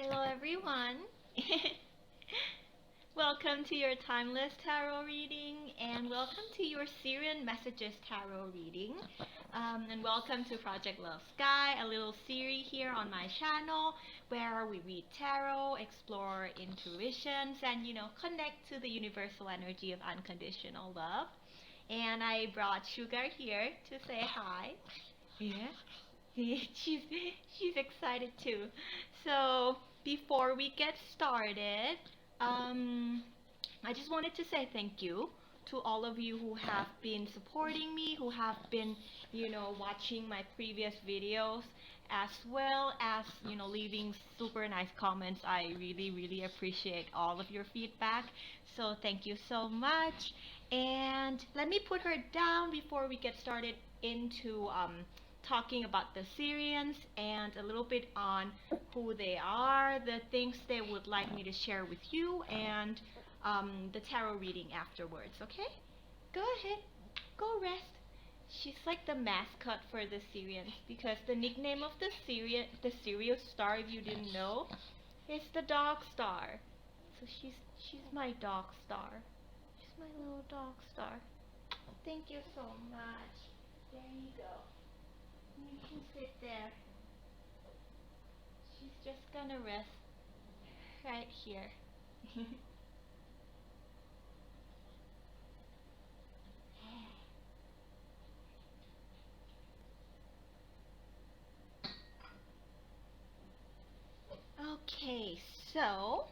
Hello everyone. Welcome to your Timeless Tarot reading and welcome to your Sirian Messages Tarot reading. And welcome to Project Love Sky, a little series here on my channel where we read tarot, explore intuitions, and connect to the universal energy of unconditional love. And I brought Sugar here to say hi. Yeah. She's excited too. So before we get started, I just wanted to say thank you to all of you who have been supporting me, who have been, watching my previous videos, as well as, leaving super nice comments. I really, really appreciate all of your feedback. So thank you so much. And let me put her down before we get started into talking about the Sirians and a little bit on who they are, the things they would like me to share with you, and the tarot reading afterwards, okay? Go ahead, go rest. She's like the mascot for the Sirians because the nickname of the Sirius star, if you didn't know, is the dog star. So she's my dog star. She's my little dog star. Thank you so much. There you go. You can sit there. She's just gonna rest right here. Okay, so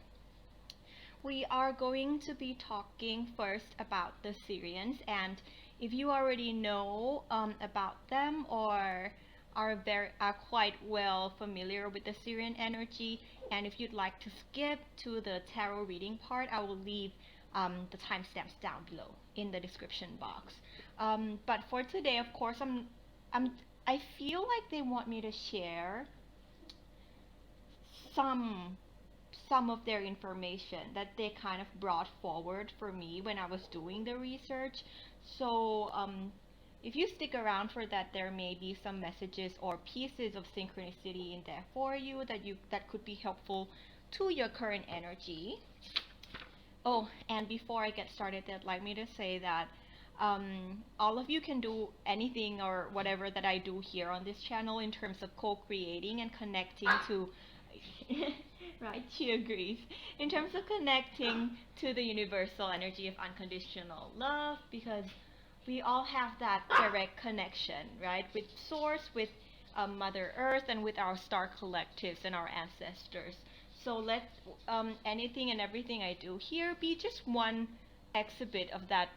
we are going to be talking first about the Sirians, and if you already know about them or are quite well familiar with the Sirian energy, and if you'd like to skip to the tarot reading part, I will leave the timestamps down below in the description box. But for today, of course, I feel like they want me to share some of their information that they kind of brought forward for me when I was doing the research. So if you stick around for that, there may be some messages or pieces of synchronicity in there for you that could be helpful to your current energy. Oh, and before I get started, I'd like me to say that all of you can do anything or whatever that I do here on this channel in terms of co-creating and connecting to right, she agrees. In terms of connecting to the universal energy of unconditional love, because we all have that direct connection, right, with Source, with Mother Earth, and with our star collectives and our ancestors. So let anything and everything I do here be just one exhibit of that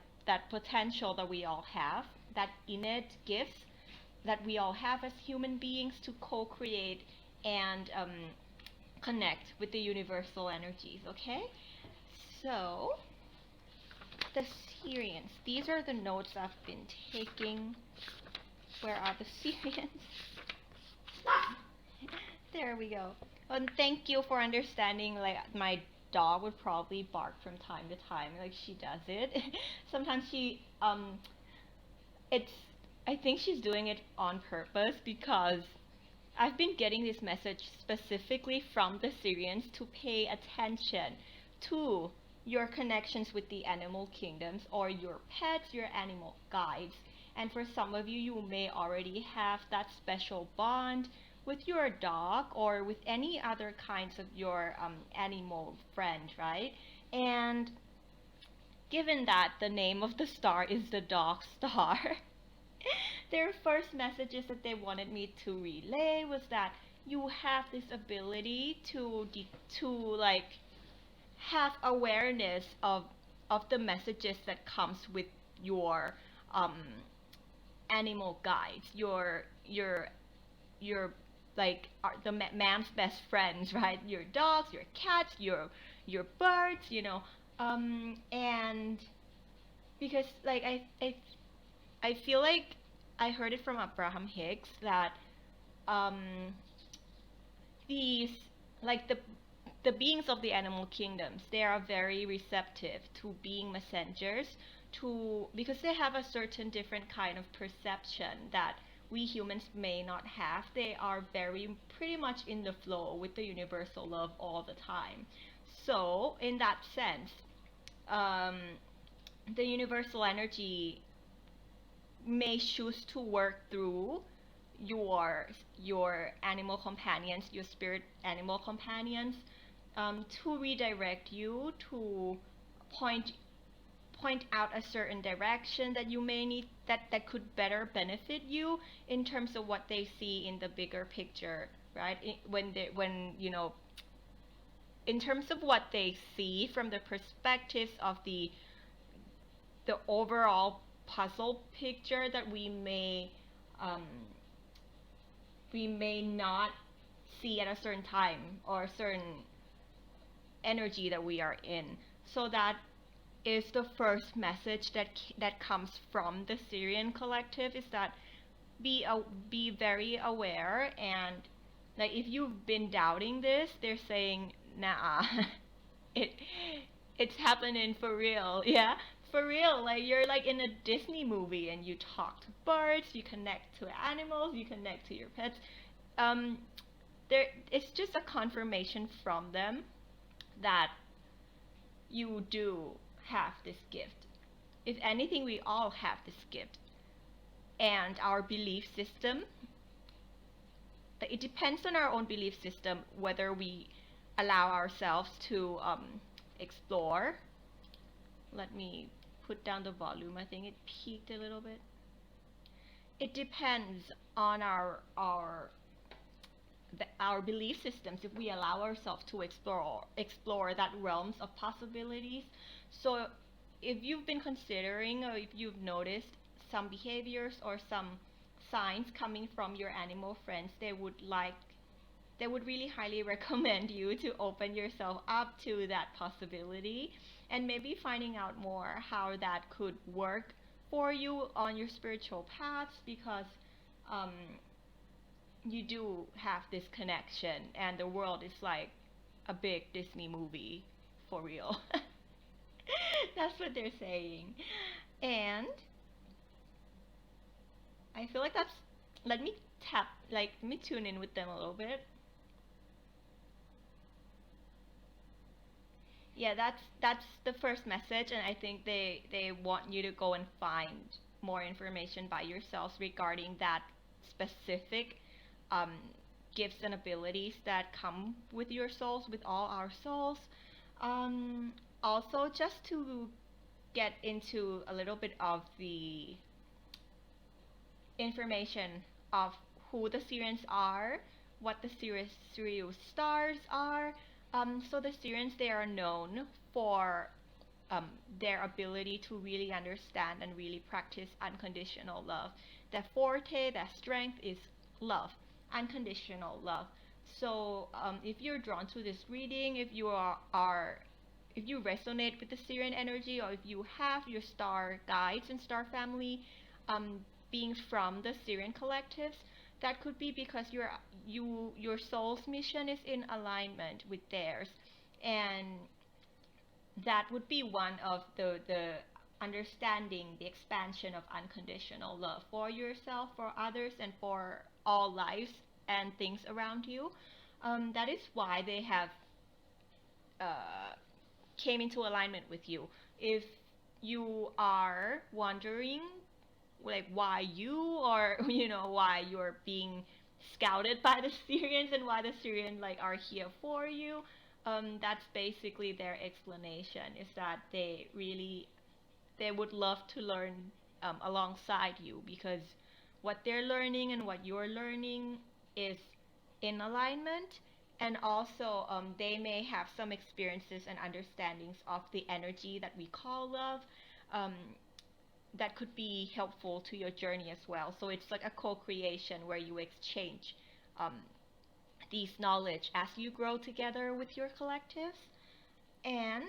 potential that we all have, that innate gifts that we all have as human beings to co-create and connect with the universal energies, okay? So, the Sirians. These are the notes I've been taking. Where are the Sirians? There we go. And thank you for understanding, like, my dog would probably bark from time to time, like she does it. Sometimes she, I think she's doing it on purpose because I've been getting this message specifically from the Sirians to pay attention to your connections with the animal kingdoms or your pets, your animal guides. And for some of you, you may already have that special bond with your dog or with any other kinds of your animal friend, right? And given that the name of the star is the dog star, their first messages that they wanted me to relay was that you have this ability to like have awareness of the messages that comes with your animal guides, your like the man's best friends, right? Your dogs, your cats, your birds, and because like I feel like I heard it from Abraham Hicks that these, like the beings of the animal kingdoms, they are very receptive to being messengers, because they have a certain different kind of perception that we humans may not have. They are very pretty much in the flow with the universal love all the time. So in that sense, um, the universal energy may choose to work through your your animal companions, your spirit animal companions, to redirect you, to point out a certain direction that you may need, that could better benefit you in terms of what they see in the bigger picture, right? When you know, in terms of what they see from the perspectives of the overall puzzle picture that um, we may not see at a certain time or a certain energy that we are in. So that is the first message that comes from the Sirian collective, is that be very aware. And like, if you've been doubting this, they're saying, nah, it it's happening for real. Yeah, for real. Like, you're like in a Disney movie and you talk to birds, you connect to animals, you connect to your pets. um there, it's just a confirmation from them that you do have this gift. If anything, we all have this gift. And our belief system, it depends on our own belief system whether we allow ourselves to explore. Let me put down the volume. I think it peaked a little bit. It depends on our belief systems, if we allow ourselves to explore that realms of possibilities. So if you've been considering, or if you've noticed some behaviors or some signs coming from your animal friends, they would really highly recommend you to open yourself up to that possibility, and maybe finding out more how that could work for you on your spiritual paths, because um, you do have this connection, and the world is like a big Disney movie for real. That's what they're saying. And I feel like that's, let me let me tune in with them a little bit. Yeah, that's the first message, and I think they want you to go and find more information by yourselves regarding that specific um, gifts and abilities that come with your souls, with all our souls. Also, just to get into a little bit of the information of who the Sirians are, what the Sirius stars are. So the Sirians, they are known for um, their ability to really understand and really practice unconditional love. Their forte, their strength is love, unconditional love. So if you're drawn to this reading, if you if you resonate with the Sirian energy, or if you have your star guides and star family um, being from the Sirian collectives, that could be because your soul's mission is in alignment with theirs, and that would be one of the understanding the expansion of unconditional love for yourself, for others, and for all lives and things around you. That is why they have came into alignment with you. If you are wondering, like, why you, or why you're being scouted by the Syrians, and why the Syrians like are here for you, that's basically their explanation, is that they would love to learn alongside you, because what they're learning and what you're learning is in alignment. And also they may have some experiences and understandings of the energy that we call love, um, that could be helpful to your journey as well. So it's like a co-creation where you exchange um, these knowledge as you grow together with your collectives. And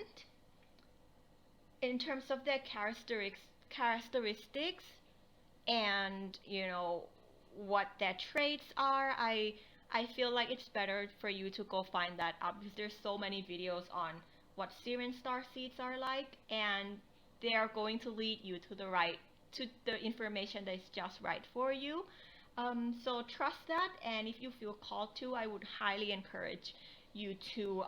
in terms of their characteristics and what their traits are, I feel like it's better for you to go find that out, because there's so many videos on what Sirian star seeds are like, and they are going to lead you to the information that is just right for you. So trust that, and if you feel called to, I would highly encourage you to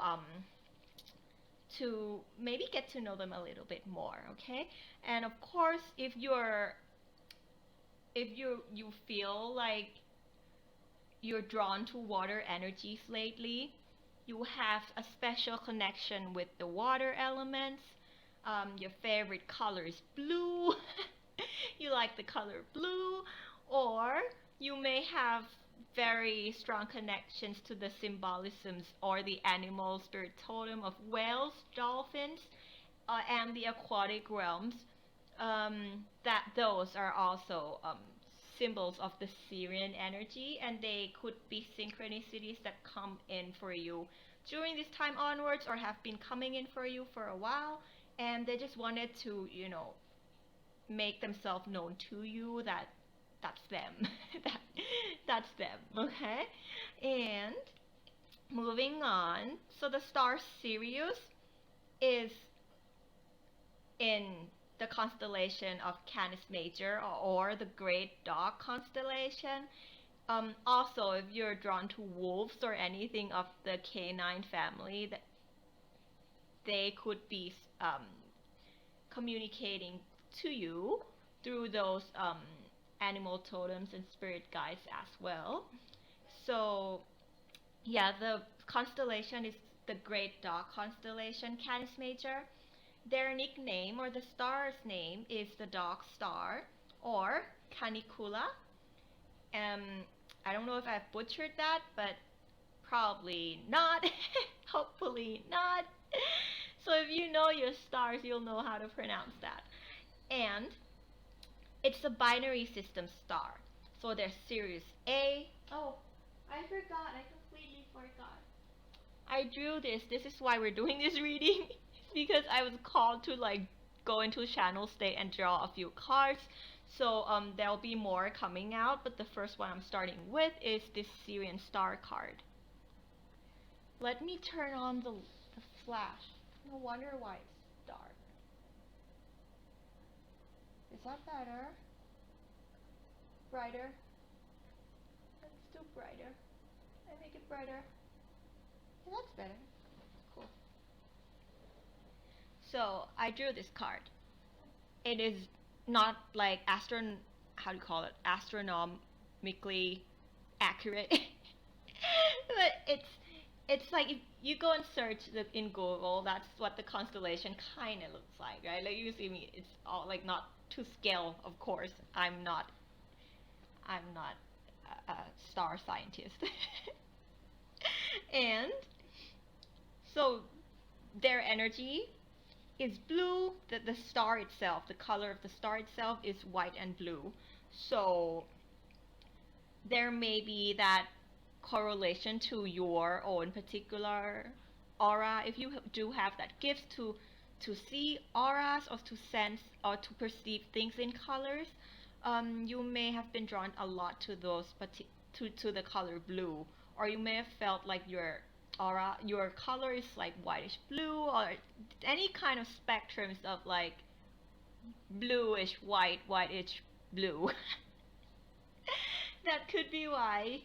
maybe get to know them a little bit more, okay? And of course, if you feel like you're drawn to water energies lately, you have a special connection with the water elements. Your favorite color is blue. You like the color blue, or you may have very strong connections to the symbolisms or the animal spirit totem of whales, dolphins, and the aquatic realms. That those are also symbols of the Sirian energy, and they could be synchronicities that come in for you during this time onwards, or have been coming in for you for a while, and they just wanted to, make themselves known to you that that's them. that that's them, okay? And moving on, so the star Sirius is in the constellation of Canis Major, or the Great Dog constellation. Also, if you're drawn to wolves or anything of the canine family, that they could be communicating to you through those animal totems and spirit guides as well. So, yeah, the constellation is the Great Dog constellation, Canis Major. Their nickname, or the star's name, is the Dog Star, or Canicula. Um, I don't know if I've butchered that, but probably not. Hopefully not. So if you know your stars, you'll know how to pronounce that. And it's a binary system star. So there's Sirius A. Oh, I forgot. I completely forgot. I drew this. This is why we're doing this reading. It's because I was called to like go into channel state and draw a few cards. So there'll be more coming out, but the first one I'm starting with is this Sirian star card. Let me turn on the flash. No wonder why it's dark. Is that better? Brighter? Let's do brighter. I make it brighter. Yeah, that's better. Cool. So I drew this card. It is not like how do you call it? Astronomically accurate. But it's like if you go and search in Google, that's what the constellation kind of looks like, right? Like you see me, it's all like not to scale, of course. I'm not a star scientist. And so their energy is blue. The star itself, the color of the star itself is white and blue. So there may be that correlation to your own particular aura. If you do have that gift to see auras, or to sense or to perceive things in colors, you may have been drawn a lot to those to the color blue, or you may have felt like your color is like whitish blue, or any kind of spectrums of like bluish white, whitish blue. That could be why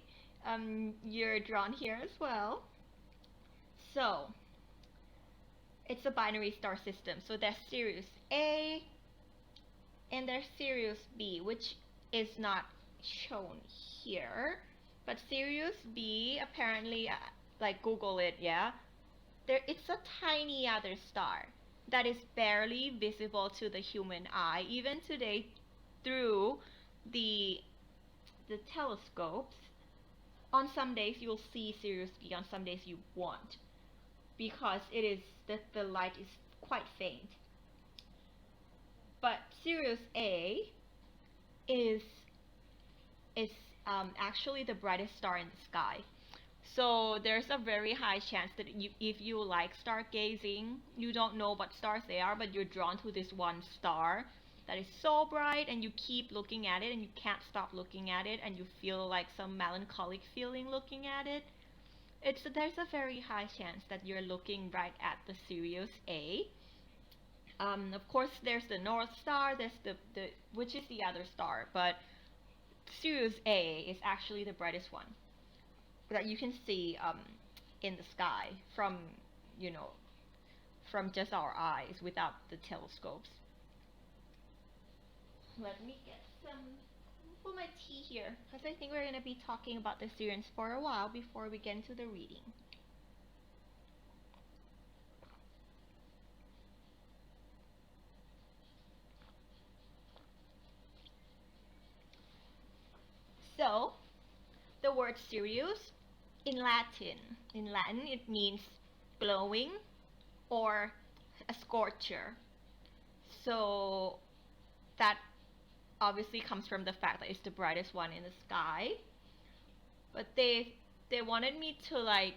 you're drawn here as well. So it's a binary star system. So there's Sirius A and there's Sirius B, which is not shown here. But Sirius B, apparently, like Google it, yeah, it's a tiny other star that is barely visible to the human eye, even today, through the telescopes. On some days you'll see Sirius B, on some days you won't, because the light is quite faint. But Sirius A is actually the brightest star in the sky. So there's a very high chance that if you like stargazing, you don't know what stars they are, but you're drawn to this one star that is so bright, and you keep looking at it, and you can't stop looking at it, and you feel like some melancholic feeling looking at it. There's a very high chance that you're looking right at the Sirius A. Of course, there's the North Star. There's the which is the other star, but Sirius A is actually the brightest one that you can see in the sky from, you know, from just our eyes without the telescopes. Let me get some for my tea here, because I think we're going to be talking about the Sirians for a while before we get into the reading. So, the word Sirius in Latin, it means glowing or a scorcher. So that obviously comes from the fact that it's the brightest one in the sky. But they wanted me to like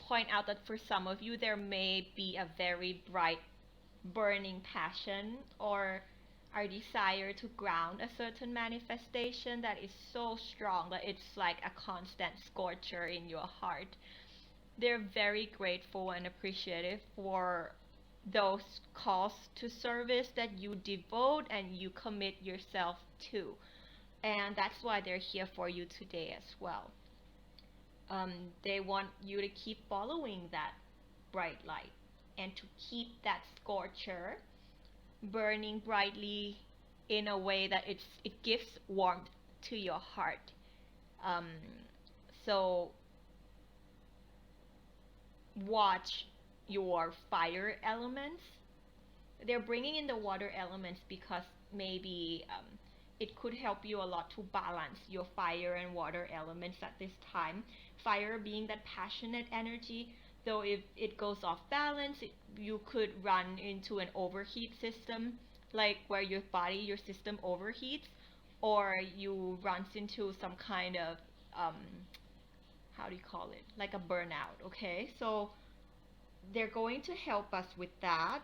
point out that for some of you there may be a very bright burning passion or our desire to ground a certain manifestation that is so strong that it's like a constant scorcher in your heart. They're very grateful and appreciative for those calls to service that you devote and you commit yourself to. And that's why they're here for you today as well. They want you to keep following that bright light and to keep that scorcher burning brightly in a way that it gives warmth to your heart. So watch your fire elements. They're bringing in the water elements because maybe it could help you a lot to balance your fire and water elements at this time. Fire being that passionate energy, though if it goes off balance, you could run into an overheat system, like where your system overheats, or you runs into some kind of how do you call it, like a burnout. Okay, so they're going to help us with that,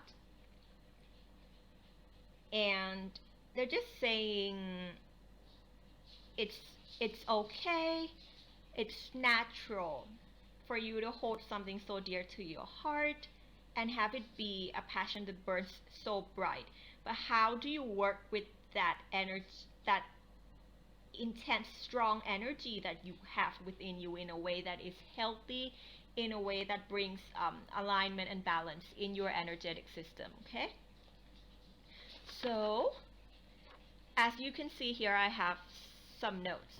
and they're just saying it's okay, it's natural for you to hold something so dear to your heart and have it be a passion that burns so bright. But how do you work with that energy, that intense, strong energy that you have within you in a way that is healthy, in a way that brings alignment and balance in your energetic system, okay? So, as you can see here, I have some notes.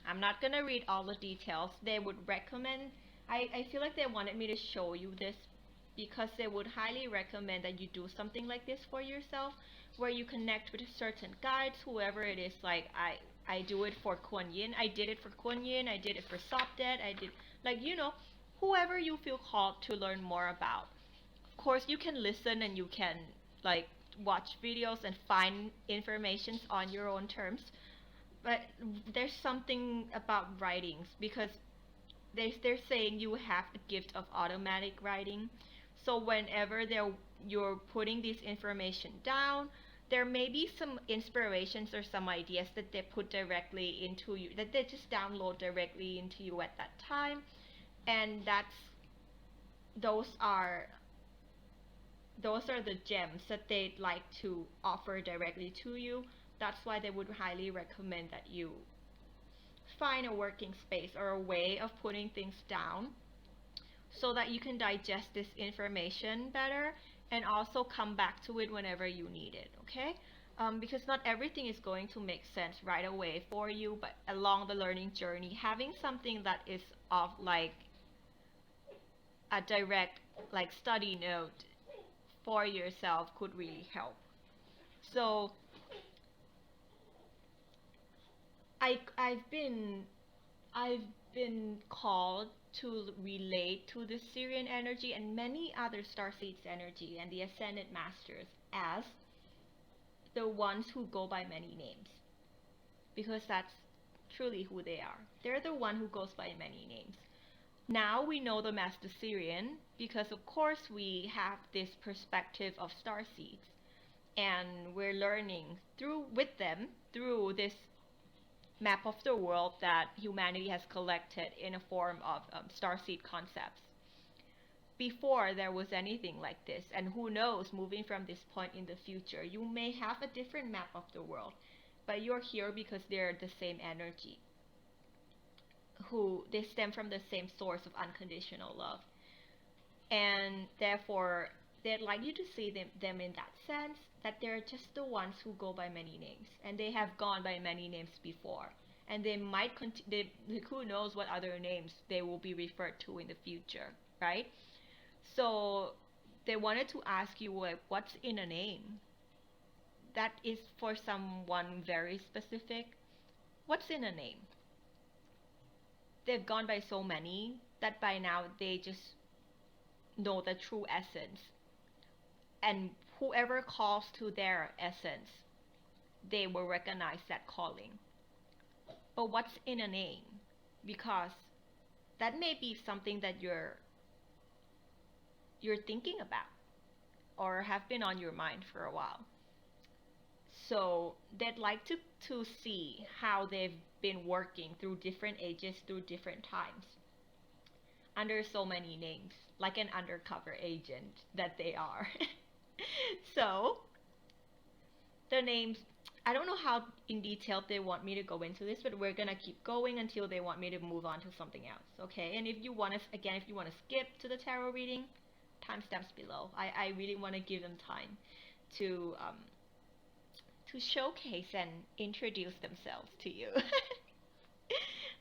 I'm not going to read all the details. They would recommend, I feel like they wanted me to show you this because they would highly recommend that you do something like this for yourself, where you connect with certain guides, whoever it is. Like I do it for Kuan Yin, I did it for Kuan Yin, I did it for Sopdet, I did, like, you know, whoever you feel called to learn more about. Of course, you can listen and you can like watch videos and find information on your own terms. But there's something about writings, because they're saying you have the gift of automatic writing. So whenever you're putting this information down, there may be some inspirations or some ideas that they put directly into you, that they just download directly into you at that time. And those are the gems that they'd like to offer directly to you. That's why they would highly recommend that you find a working space or a way of putting things down so that you can digest this information better and also come back to it whenever you need it, okay? Because not everything is going to make sense right away for you, but along the learning journey, having something that is of like a direct like study note for yourself could really help. So I've been called to relate to the Sirian energy and many other starseeds energy and the ascended masters as the ones who go by many names, because that's truly who they are. They're the one who goes by many names. Now we know them as the Sirian because of course we have this perspective of starseeds, and we're learning with them through this map of the world that humanity has collected in a form of starseed concepts. Before there was anything like this, and who knows, moving from this point in the future, you may have a different map of the world. but you're here because they're the same energy, who they stem from the same source of unconditional love, and therefore they'd like you to see them in that sense, that they're just the ones who go by many names, and they have gone by many names before, and they might who knows what other names they will be referred to in the future, right? So they wanted to ask you, like, what's in a name? That is for someone very specific. What's in a name? They've gone by so many that by now they just know the true essence. And whoever calls to their essence, they will recognize that calling. But what's in a name? Because that may be something that you're thinking about or have been on your mind for a while. So they'd like to see how they've been working through different ages, through different times, under so many names, like an undercover agent that they are. So the names, I don't know how in detail they want me to go into this, but we're gonna keep going until they want me to move on to something else, okay? And if you want to, again, if you want to skip to the tarot reading, timestamps below. I really want to give them time to showcase and introduce themselves to you.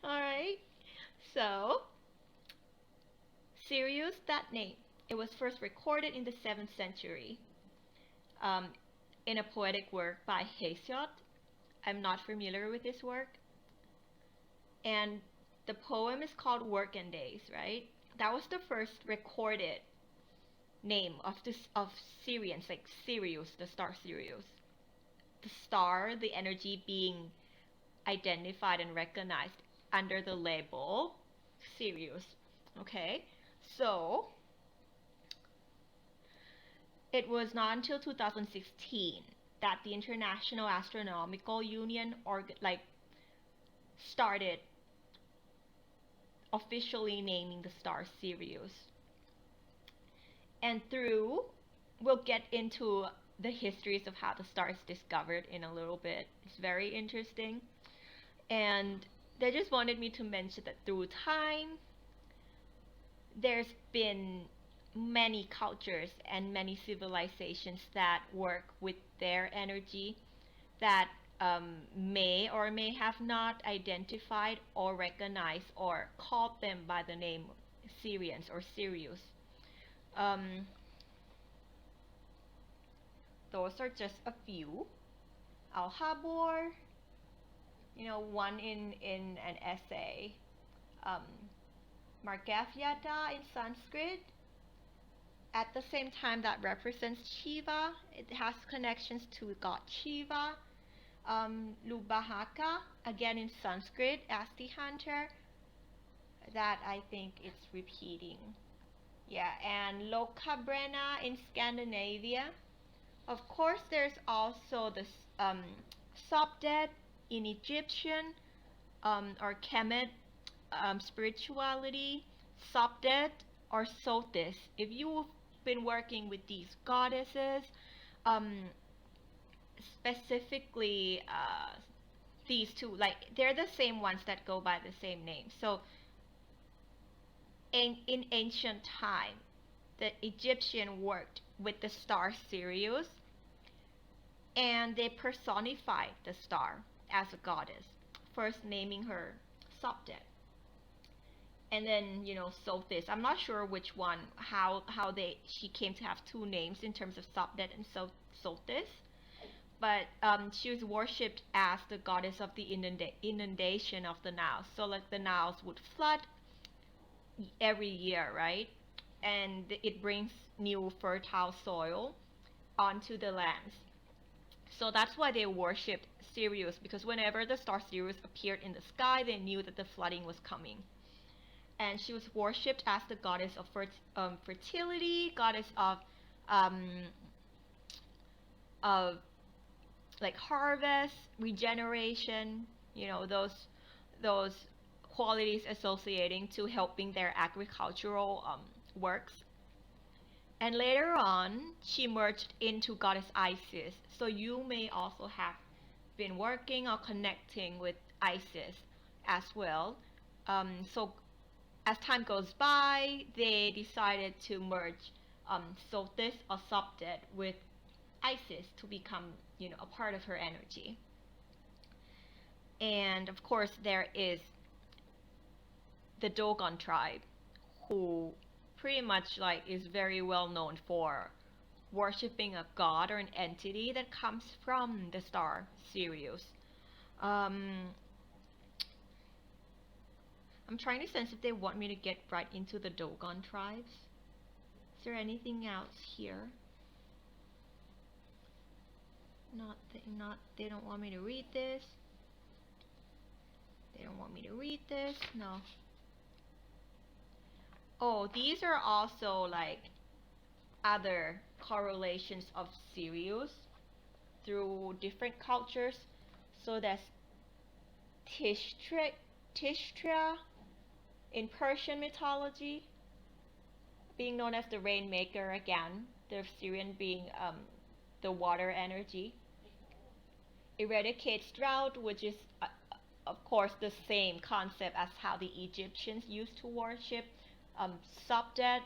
Alright, so Sirius, that name, it was first recorded in the 7th century in a poetic work by Hesiod. I'm not familiar with this work. And the poem is called Working Days, right? That was the first recorded name of Sirians, like Sirius, the star Sirius. The star, the energy being identified and recognized under the label Sirius. Okay, so it was not until 2016 that the International Astronomical Union started officially naming the star Sirius. And we'll get into the histories of how the star is discovered in a little bit. It's very interesting. And they just wanted me to mention that through time, there's been many cultures and many civilizations that work with their energy that may or may have not identified or recognized or called them by the name Sirians or Sirius. Those are just a few. Al-Habor, one in an essay. Margavyada in Sanskrit. At the same time, that represents Shiva. It has connections to god Shiva. Lubahaka, again in Sanskrit, as the hunter. That I think it's repeating. Yeah, and Lokabrena in Scandinavia. Of course, there's also the Sobdet in Egyptian or Kemet spirituality, Sobdet or Sothis. If you've been working with these goddesses, specifically these two, like they're the same ones that go by the same name. So in ancient time, the Egyptian worked with the star Sirius, and they personified the star as a goddess, first naming her Sobdet. And then, Sothis. I'm not sure which one, how she came to have two names in terms of Sobdet and Sothis. But she was worshipped as the goddess of the inundation of the Nile. So like the Niles would flood every year, right? And it brings new fertile soil onto the lands. So that's why they worshipped Sirius, because whenever the star Sirius appeared in the sky, they knew that the flooding was coming. And she was worshipped as the goddess of fertility, goddess of like harvest, regeneration, those qualities associating to helping their agricultural works. And later on, she merged into goddess Isis. So you may also have been working or connecting with Isis as well. So as time goes by, they decided to merge Sotis or Sopdet with Isis to become, a part of her energy. And of course, there is the Dogon tribe, who pretty much is very well known for worshipping a god or an entity that comes from the star Sirius. I'm trying to sense if they want me to get right into the Dogon tribes. Is there anything else here? They don't want me to read this. They don't want me to read this. No. Oh, these are also other correlations of Sirius through different cultures. So there's Tishtra in Persian mythology, being known as the rainmaker again, the Sirian being the water energy. Eradicates drought, which is of course the same concept as how the Egyptians used to worship. Sopdet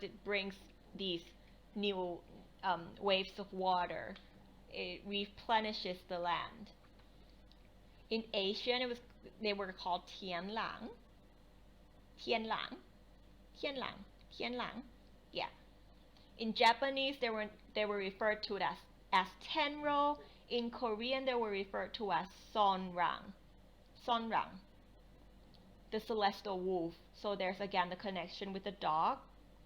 it brings these new waves of water. It replenishes the land. In Asian, they were called Tianlang. Yeah. In Japanese, they were referred to as Tenro. In Korean, they were referred to as Sonrang, the celestial wolf. So there's again the connection with the dog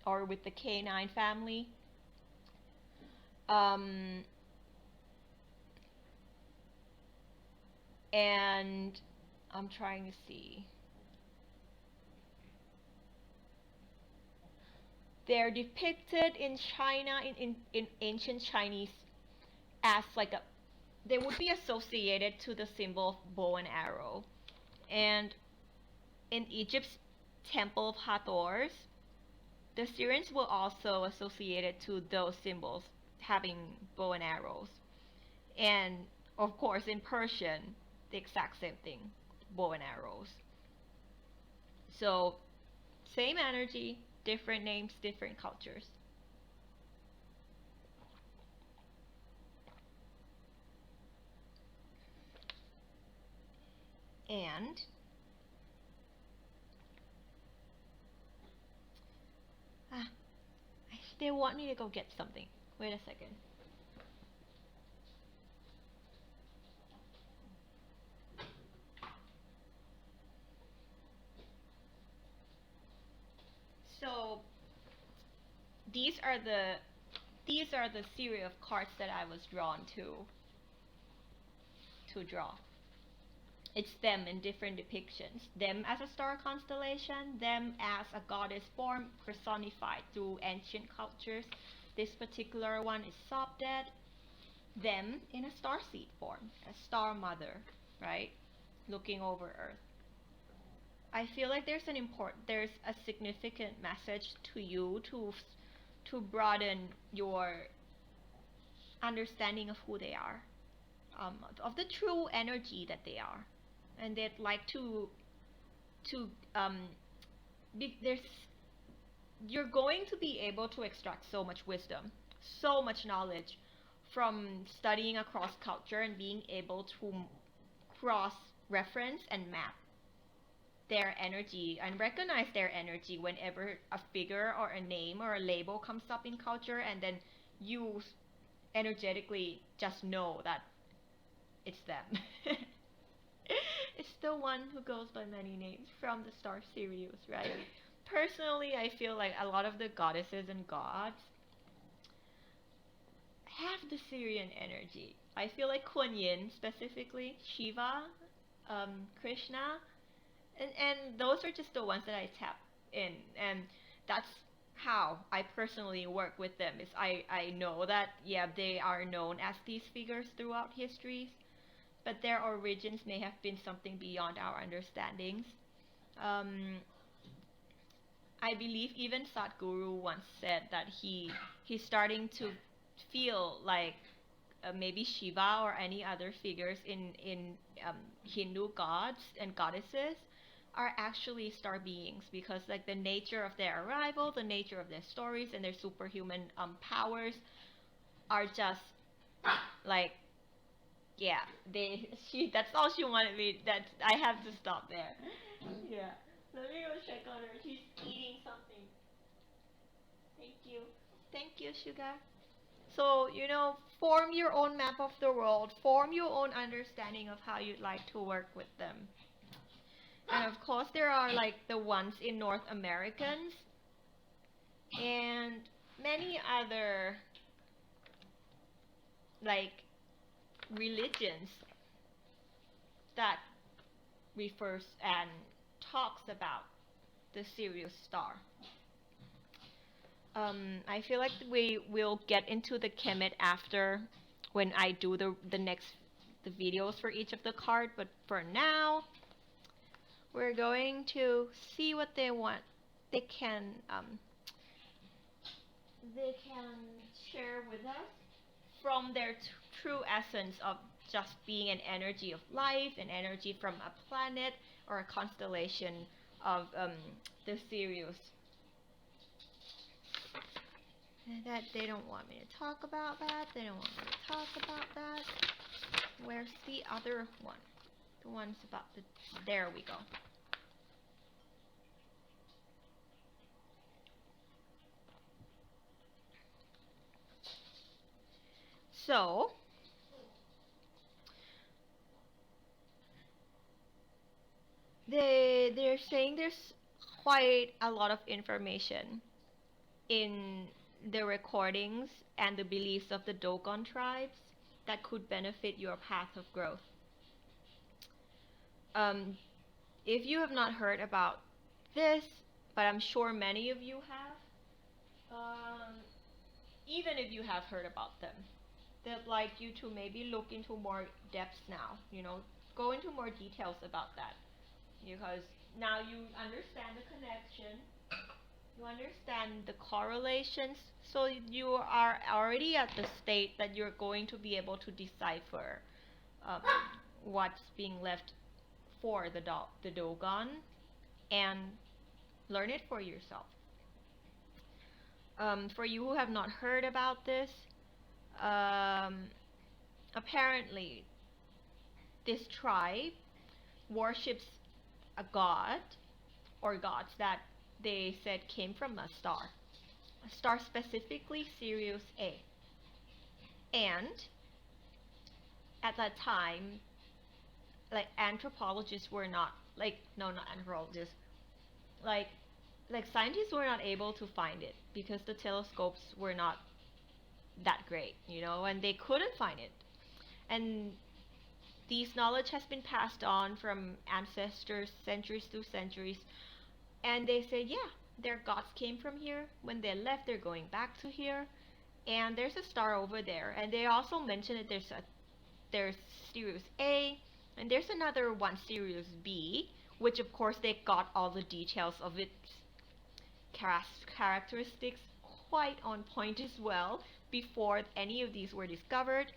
or with the canine family. And I'm trying to see. They're depicted in China, in ancient Chinese, as they would be associated to the symbol of bow and arrow. And in Egypt's Temple of Hathors, the Syrians were also associated to those symbols, having bow and arrows. And of course, in Persian, the exact same thing, bow and arrows. So, same energy, different names, different cultures. And they want me to go get something. Wait a second. So these are the series of cards that I was drawn to draw. It's them in different depictions. Them as a star constellation, them as a goddess form personified through ancient cultures. This particular one is Sopdet. Them in a starseed form, a star mother, right? Looking over Earth. I feel like there's a significant message to you to broaden your understanding of who they are, of the true energy that they are, and they'd like you're going to be able to extract so much wisdom, so much knowledge from studying across culture and being able to cross-reference and map their energy and recognize their energy whenever a figure or a name or a label comes up in culture, and then you energetically just know that it's them. It's the one who goes by many names from the star Sirius, right? Personally, I feel like a lot of the goddesses and gods have the Sirian energy. I feel like Kuan Yin specifically, Shiva, Krishna, and those are just the ones that I tap in, and that's how I personally work with them. Is I know that they are known as these figures throughout histories, but their origins may have been something beyond our understandings. I believe even Sadhguru once said that he's starting to feel like maybe Shiva or any other figures in Hindu gods and goddesses are actually star beings, because like the nature of their arrival, the nature of their stories, and their superhuman powers are just like, yeah, that's all she wanted me. That I have to stop there. Yeah. Let me go check on her. She's eating something. Thank you. Thank you, Sugar. So, form your own map of the world, form your own understanding of how you'd like to work with them. And of course, there are like the ones in North Americans and many other like religions that refers and talks about the Sirius star. I feel like we will get into the Kemet after, when I do the videos for each of the card, but for now we're going to see what they want. They can share with us from their true essence of just being an energy of life, an energy from a planet or a constellation of the Sirius. That they don't want me to talk about that. They don't want me to talk about that. Where's the other one? The one's about the... There we go. So, they're saying there's quite a lot of information in the recordings and the beliefs of the Dogon tribes that could benefit your path of growth. If you have not heard about this, but I'm sure many of you have, even if you have heard about them, they'd like you to maybe look into more depths now, go into more details about that, because now you understand the connection, you understand the correlations, so you are already at the state that you're going to be able to decipher what's being left for the Dogon and learn it for yourself. For you who have not heard about this, apparently this tribe worships a god or gods that they said came from a star specifically Sirius A. And at that time, like anthropologists were not not anthropologists, like scientists were not able to find it because the telescopes were not that great, and they couldn't find it. And these knowledge has been passed on from ancestors centuries to centuries, and they say, yeah, their gods came from here. When they left, they're going back to here, and there's a star over there. And they also mention that there's Sirius A, and there's another one, Sirius B, which of course they got all the details of its characteristics quite on point as well before any of these were discovered.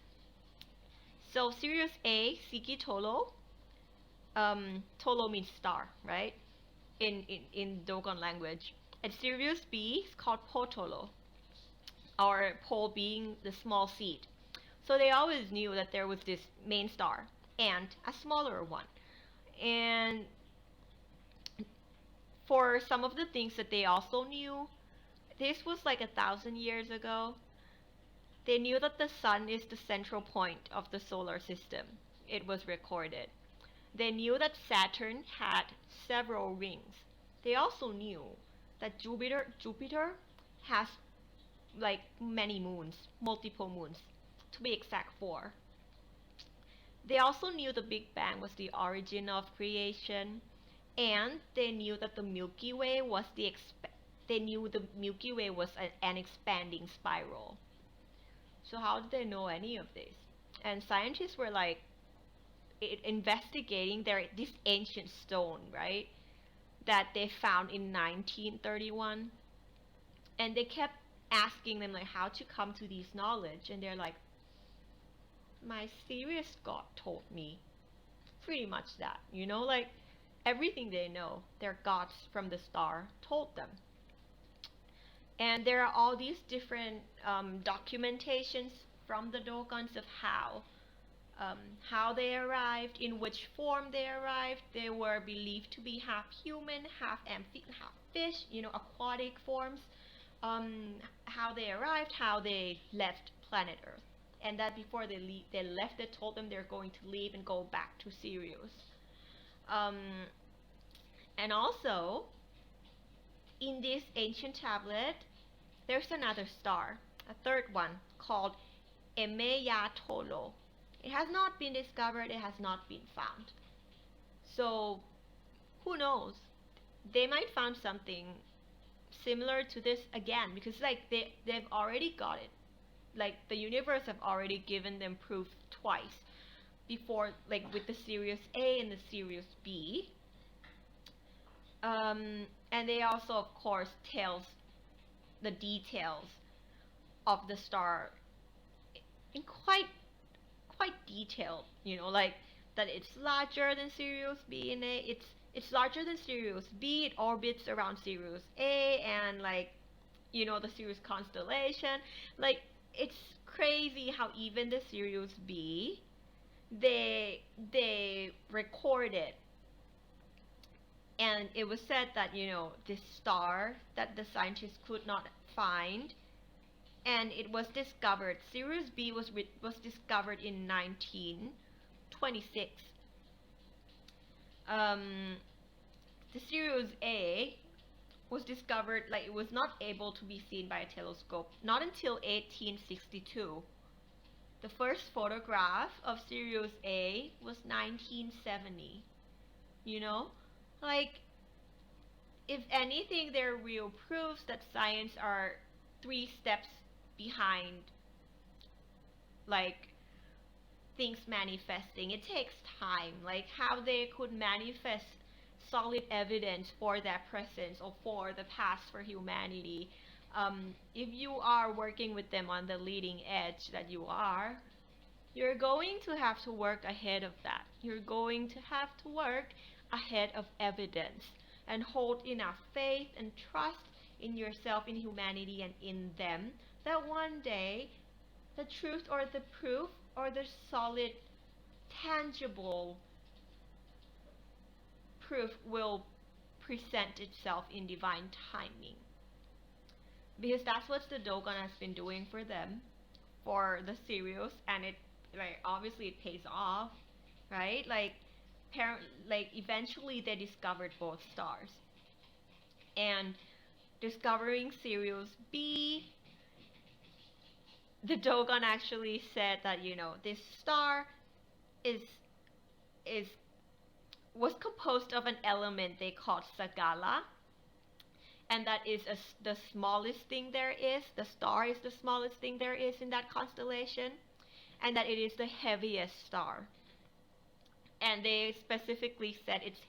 So Sirius A, Siki Tolo, Tolo means star, right? In Dogon language. And Sirius B is called Potolo, or Po being the small seed. So they always knew that there was this main star and a smaller one. And for some of the things that they also knew, this was like 1,000 years ago. They knew that the sun is the central point of the solar system. It was recorded. They knew that Saturn had several rings. They also knew that Jupiter has like many moons, multiple moons, to be exact 4. They also knew the Big Bang was the origin of creation, and they knew that the Milky Way was an expanding spiral. So how did they know any of this? And scientists were like investigating this ancient stone, right, that they found in 1931, and they kept asking them like how to come to these knowledge, and they're like, my Sirius God told me pretty much that, like everything they know, their gods from the star told them. And there are all these different documentations from the Dogons of how they arrived, in which form they arrived. They were believed to be half human, half amphibian, half fish, aquatic forms. How they arrived, how they left planet Earth, and that before they left, they told them they're going to leave and go back to Sirius. And also, in this ancient tablet, there's another star, a third one, called Emeyatolo. It has not been discovered, it has not been found. So, who knows? They might find something similar to this again, because they've already got it. Like, the universe have already given them proof twice before, like with the Sirius A and the Sirius B. And they also, of course, tells the details of the star in quite detailed, like that it's larger than Sirius B and A. It's larger than Sirius B. It orbits around Sirius A, and the Sirius Constellation. Like, it's crazy how even the Sirius B, they recorded, and it was said that this star that the scientists could not find, and it was discovered. Sirius B was discovered in 1926. The Sirius A was discovered, like, it was not able to be seen by a telescope not until 1862. The first photograph of Sirius A was 1970. Like, if anything, they're real proofs that science are 3 steps behind, like, things manifesting. It takes time, like how they could manifest solid evidence for their presence or for the past for humanity. If you are working with them on the leading edge that you're going to have to work ahead of that. You're going to have to work ahead of evidence and hold enough faith and trust in yourself, in humanity, and in them, that one day the truth or the proof or the solid, tangible proof will present itself in divine timing. Because that's what the Dogon has been doing for them, for the Sirius, and it, like, obviously it pays off, right? Like, eventually they discovered both stars. And discovering Sirius B, the Dogon actually said that, this star was composed of an element they called Sagala, and that is the smallest thing there is. The star is the smallest thing there is in that constellation, and that it is the heaviest star. And they specifically said it's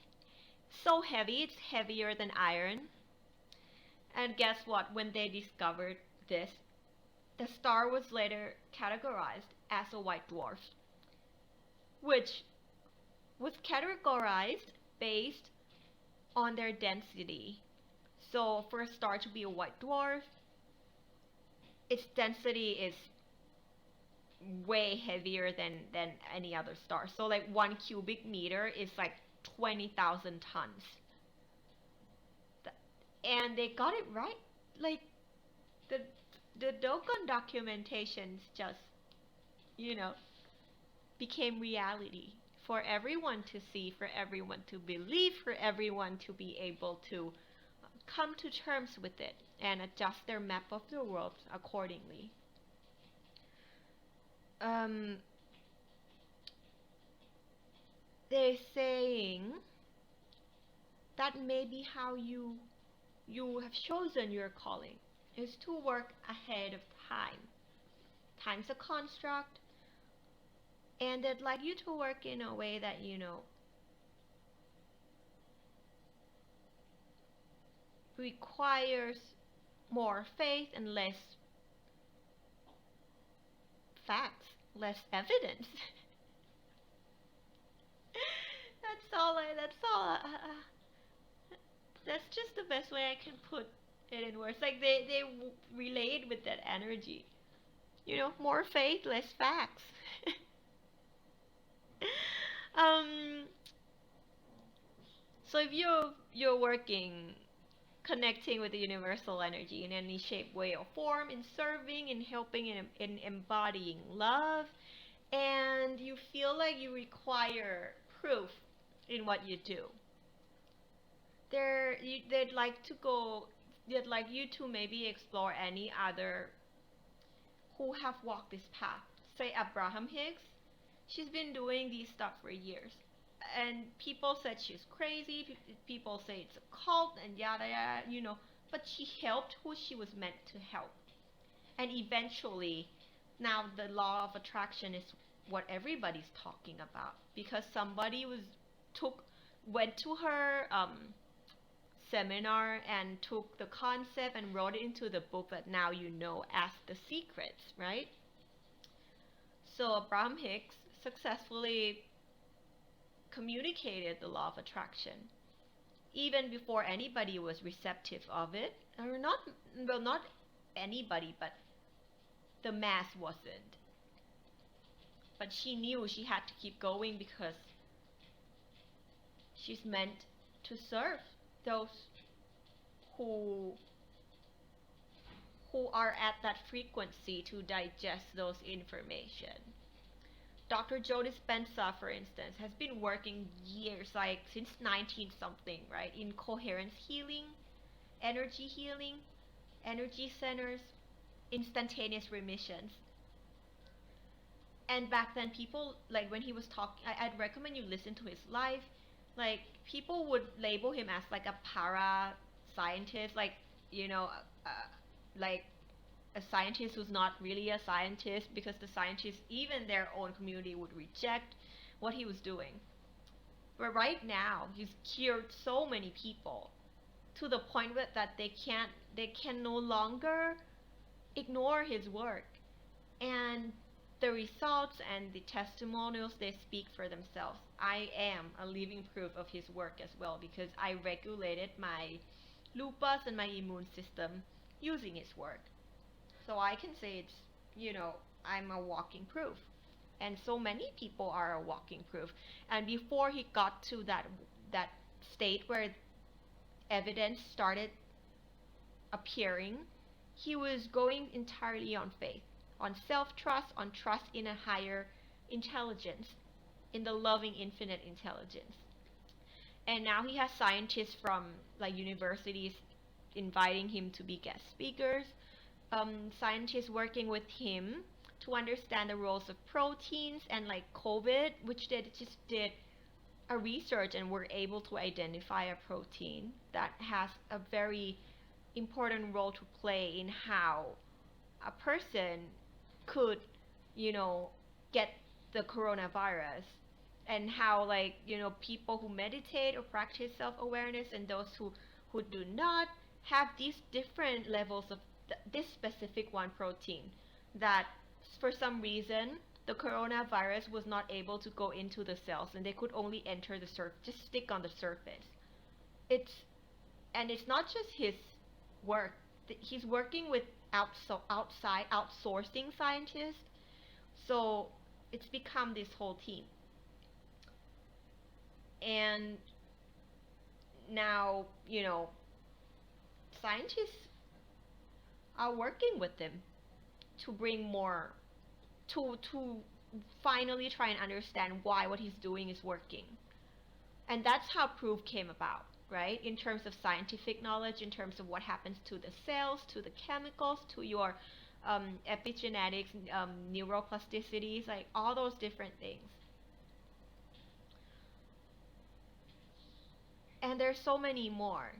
so heavy, it's heavier than iron. And guess what? When they discovered this, the star was later categorized as a white dwarf, which was categorized based on their density. So for a star to be a white dwarf, its density is way heavier than any other star. So like 1 cubic meter is like 20,000 tons. And they got it right. Like, the Dogon documentations just, became reality for everyone to see, for everyone to believe, for everyone to be able to come to terms with it and adjust their map of the world accordingly. They're saying that maybe how you have chosen your calling is to work ahead of time. Time's a construct, and they'd like you to work in a way that, requires more faith and less facts. less evidence. That's just the best way I can put it in words. Like they relate with that energy. More faith, less facts. um, so if you're working, connecting with the universal energy in any shape, way, or form, in serving, in helping, in embodying love, and you feel like you require proof in what you do, they'd like to go. They'd like you to maybe explore any other who have walked this path. Say Abraham Hicks, she's been doing these stuff for years. And people said she's crazy, people say it's a cult, and yada yada. But she helped who she was meant to help. And eventually, now the law of attraction is what everybody's talking about. Because somebody went to her seminar and took the concept and wrote it into the book that now you know as The Secrets, right? So Abraham Hicks successfully communicated the law of attraction even before anybody was receptive of it, or not anybody, but the mass wasn't. But she knew she had to keep going because she's meant to serve those who are at that frequency to digest those information. Dr. Joe Dispenza, for instance, has been working years, like since 19 something, right, in coherence healing, energy centers, instantaneous remissions. And back then, people, like when he was talking, I'd recommend you listen to his live. Like, people would label him as like a para-scientist, like, like a scientist who's not really a scientist, because the scientists, even their own community, would reject what he was doing. But right now, he's cured so many people to the point that they can no longer ignore his work. And the results and the testimonials, they speak for themselves. I am a living proof of his work as well, because I regulated my lupus and my immune system using his work. So I can say I'm a walking proof. And so many people are a walking proof. And before he got to that state where evidence started appearing, he was going entirely on faith, on self-trust, on trust in a higher intelligence, in the loving infinite intelligence. And now he has scientists from like universities inviting him to be guest speakers, scientists working with him to understand the roles of proteins, and like COVID, which they just did a research and were able to identify a protein that has a very important role to play in how a person could, get the coronavirus, and how people who meditate or practice self-awareness and those who do not have these different levels of this specific one protein, that for some reason the coronavirus was not able to go into the cells, and they could only enter the surface, just stick on the surface. It's not just his work. He's working with outside outsourcing scientists, so it's become this whole team. And now scientists are working with them to bring more, to finally try and understand why what he's doing is working. And that's how proof came about, right? In terms of scientific knowledge, in terms of what happens to the cells, to the chemicals, to your epigenetics, neuroplasticities, like all those different things. And there's so many more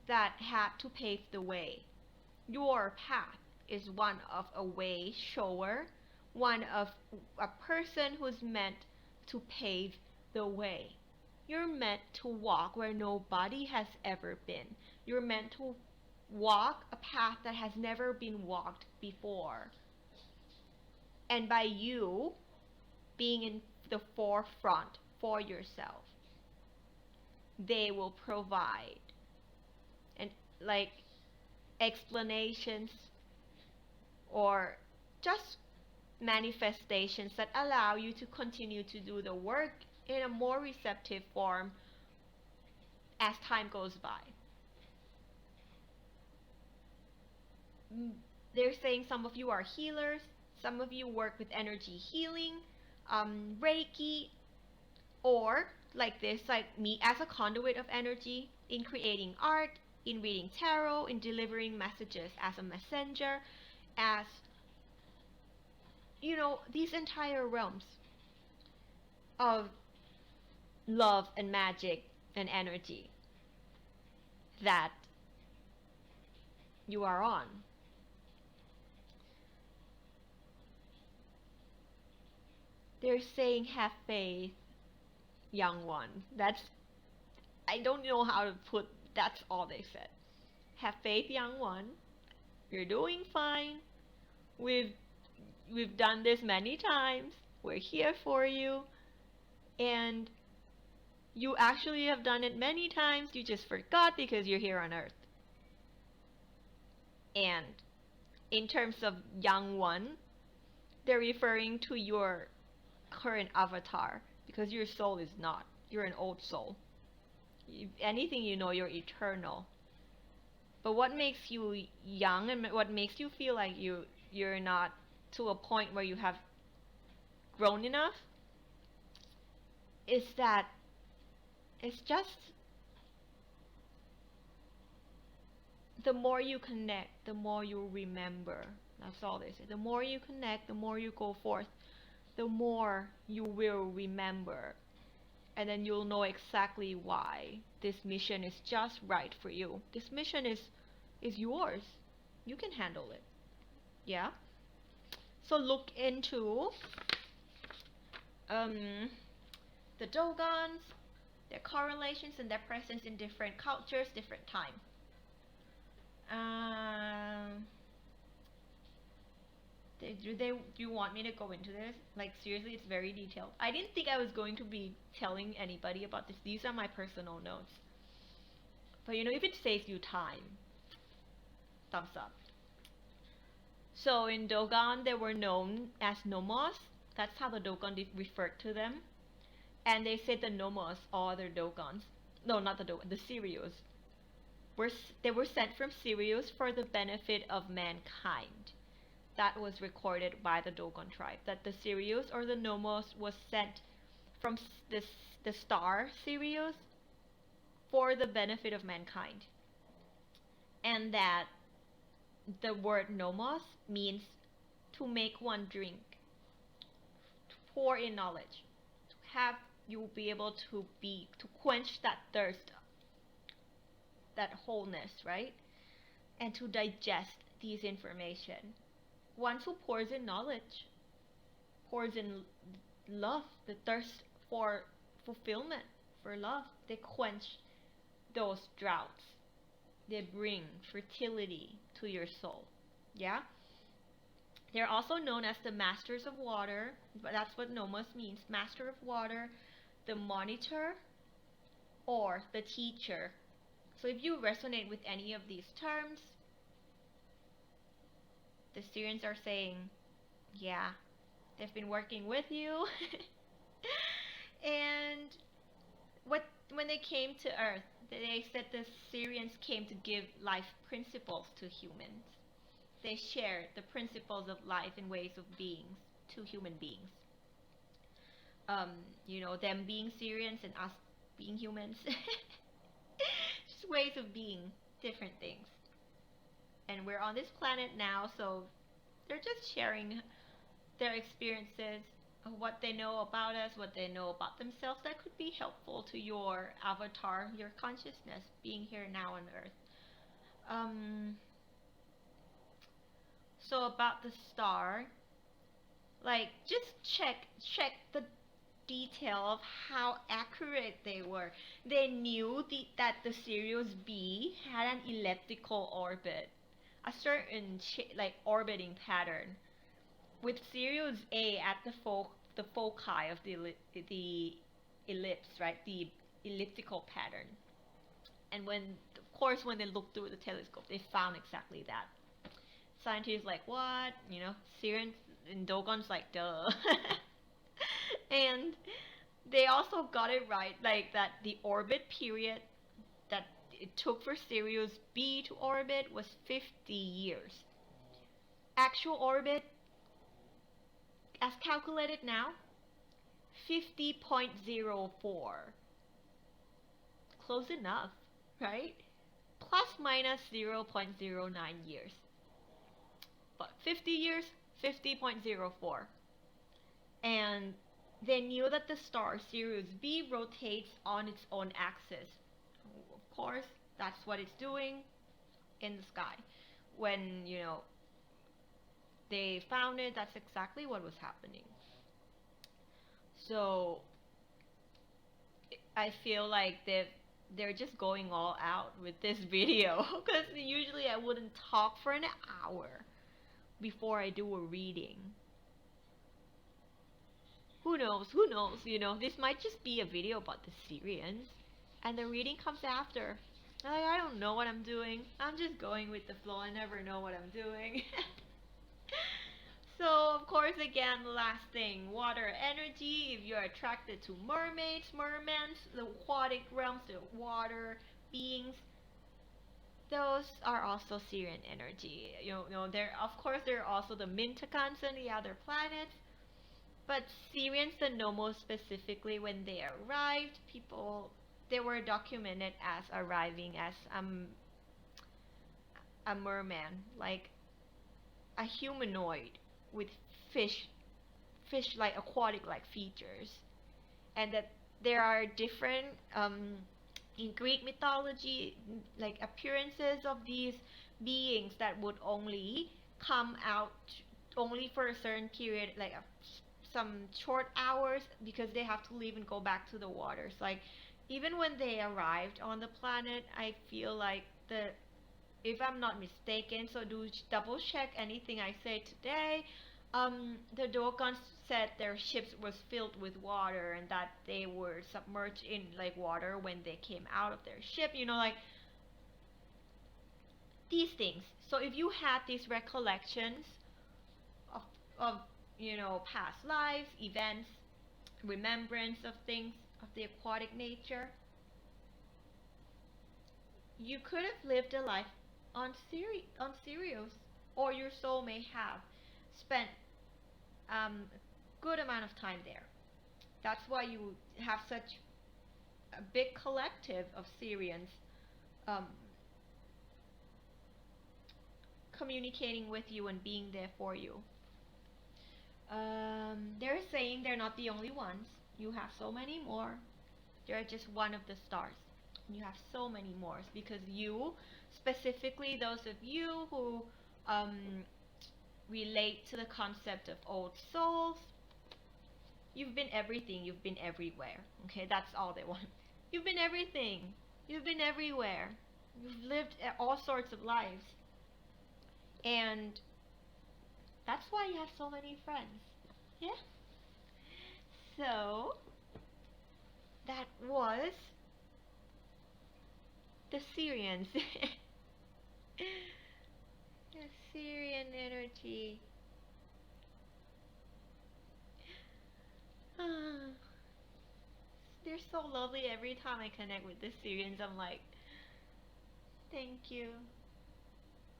that had to pave the way. Your path is one of a way shower, one of a person who's meant to pave the way. You're meant to walk where nobody has ever been. You're meant to walk a path that has never been walked before. And by you being in the forefront for yourself, they will provide and like explanations or just manifestations that allow you to continue to do the work in a more receptive form as time goes by. They're saying some of you are healers, some of you work with energy healing, Reiki, or like this, like me as a conduit of energy in creating art, in reading tarot, in delivering messages as a messenger, as these entire realms of love and magic and energy that you are on. They're saying have faith, young one. I don't know how to put, that's all they said. Have faith, young one. You're doing fine. We've done this many times. We're here for you. And you actually have done it many times. You just forgot because you're here on Earth. And in terms of young one, they're referring to your current avatar, because your soul is not. You're an old soul. If anything, you're eternal. But what makes you young and what makes you feel like you're not to a point where you have grown enough is that it's just the more you connect, the more you remember. That's all they say. The more you connect, the more you go forth, the more you will remember. And then you'll know exactly why this mission is just right for you. This mission is yours. You can handle it. Yeah? So look into the Dogons, their correlations and their presence in different cultures, different time. Do you want me to go into this? Like, seriously, it's very detailed. I didn't think I was going to be telling anybody about this. These are my personal notes. But if it saves you time, thumbs up. So in Dogon, they were known as Nomos. That's how the Dogon referred to them. And they said the Nomos, or the Dogons, no, not the Dogon, the Sirius, they were sent from Sirius for the benefit of mankind. That was recorded by the Dogon tribe, that the Sirius or the Nomos was sent from the star Sirius for the benefit of mankind. And that the word Nomos means to make one drink, to pour in knowledge, to have you be able to quench that thirst, that wholeness, right? And to digest these information. One who pours in knowledge, pours in love, the thirst for fulfillment, for love. They quench those droughts. They bring fertility to your soul. Yeah? They're also known as the masters of water, but that's what Nomos means. Master of water, the monitor, or the teacher. So if you resonate with any of these terms, the Sirians are saying, yeah, they've been working with you. And when they came to Earth, they said the Sirians came to give life principles to humans. They shared the principles of life and ways of being to human beings. Them being Sirians and us being humans. Just ways of being different things. And we're on this planet now, so they're just sharing their experiences, of what they know about us, what they know about themselves that could be helpful to your avatar, your consciousness, being here now on Earth. So about the star, like, just check the detail of how accurate they were. They knew that the Sirius B had an elliptical orbit, a certain orbiting pattern. with Sirius A at the foci of the ellipse, right? The elliptical pattern. And of course, when they looked through the telescope, they found exactly that. Scientists like, what? Sirian and Dogon's like, duh. And they also got it right, like that the orbit period that it took for Sirius B to orbit was 50 years. Actual orbit, as calculated now, 50.04. Close enough, right? Plus minus 0.09 years. But 50 years, 50.04. And they knew that the star Sirius B rotates on its own axis. Of course, that's what it's doing in the sky. When, they found it, that's exactly what was happening. So I feel like they're just going all out with this video, because usually I wouldn't talk for an hour before I do a reading. Who knows, this might just be a video about the Sirians, and the reading comes after. Like, I don't know what I'm doing. I'm just going with the flow. I never know what I'm doing. So, of course, again, the last thing, water energy. If you're attracted to mermaids, mermans, the aquatic realms, the water beings, those are also Sirian energy. There are also the Mintagons and the other planets. But Sirians that know most specifically when they arrived, they were documented as arriving as a merman, like a humanoid with fish-like, aquatic-like features. And that there are different, in Greek mythology, like appearances of these beings that would only come out only for a certain period, like some short hours, because they have to leave and go back to the waters. Like, even when they arrived on the planet, I feel like if I'm not mistaken, so do double check anything I say today, the Dogons said their ships was filled with water, and that they were submerged in like water when they came out of their ship, like these things. So if you had these recollections of past lives, events, remembrance of things of the aquatic nature, you could have lived a life on Sirius, or your soul may have spent a good amount of time there. That's why you have such a big collective of Sirians communicating with you and being there for you. They're saying they're not the only ones. You have so many more. They're just one of the stars. You have so many more, because you, specifically those of you who relate to the concept of old souls, you've been everything, you've been everywhere. Okay, that's all they want. You've been everything. You've been everywhere. You've lived all sorts of lives. And that's why you have so many friends. Yeah? So, that was the Sirians. The Sirian energy. They're so lovely. Every time I connect with the Sirians, I'm like, thank you.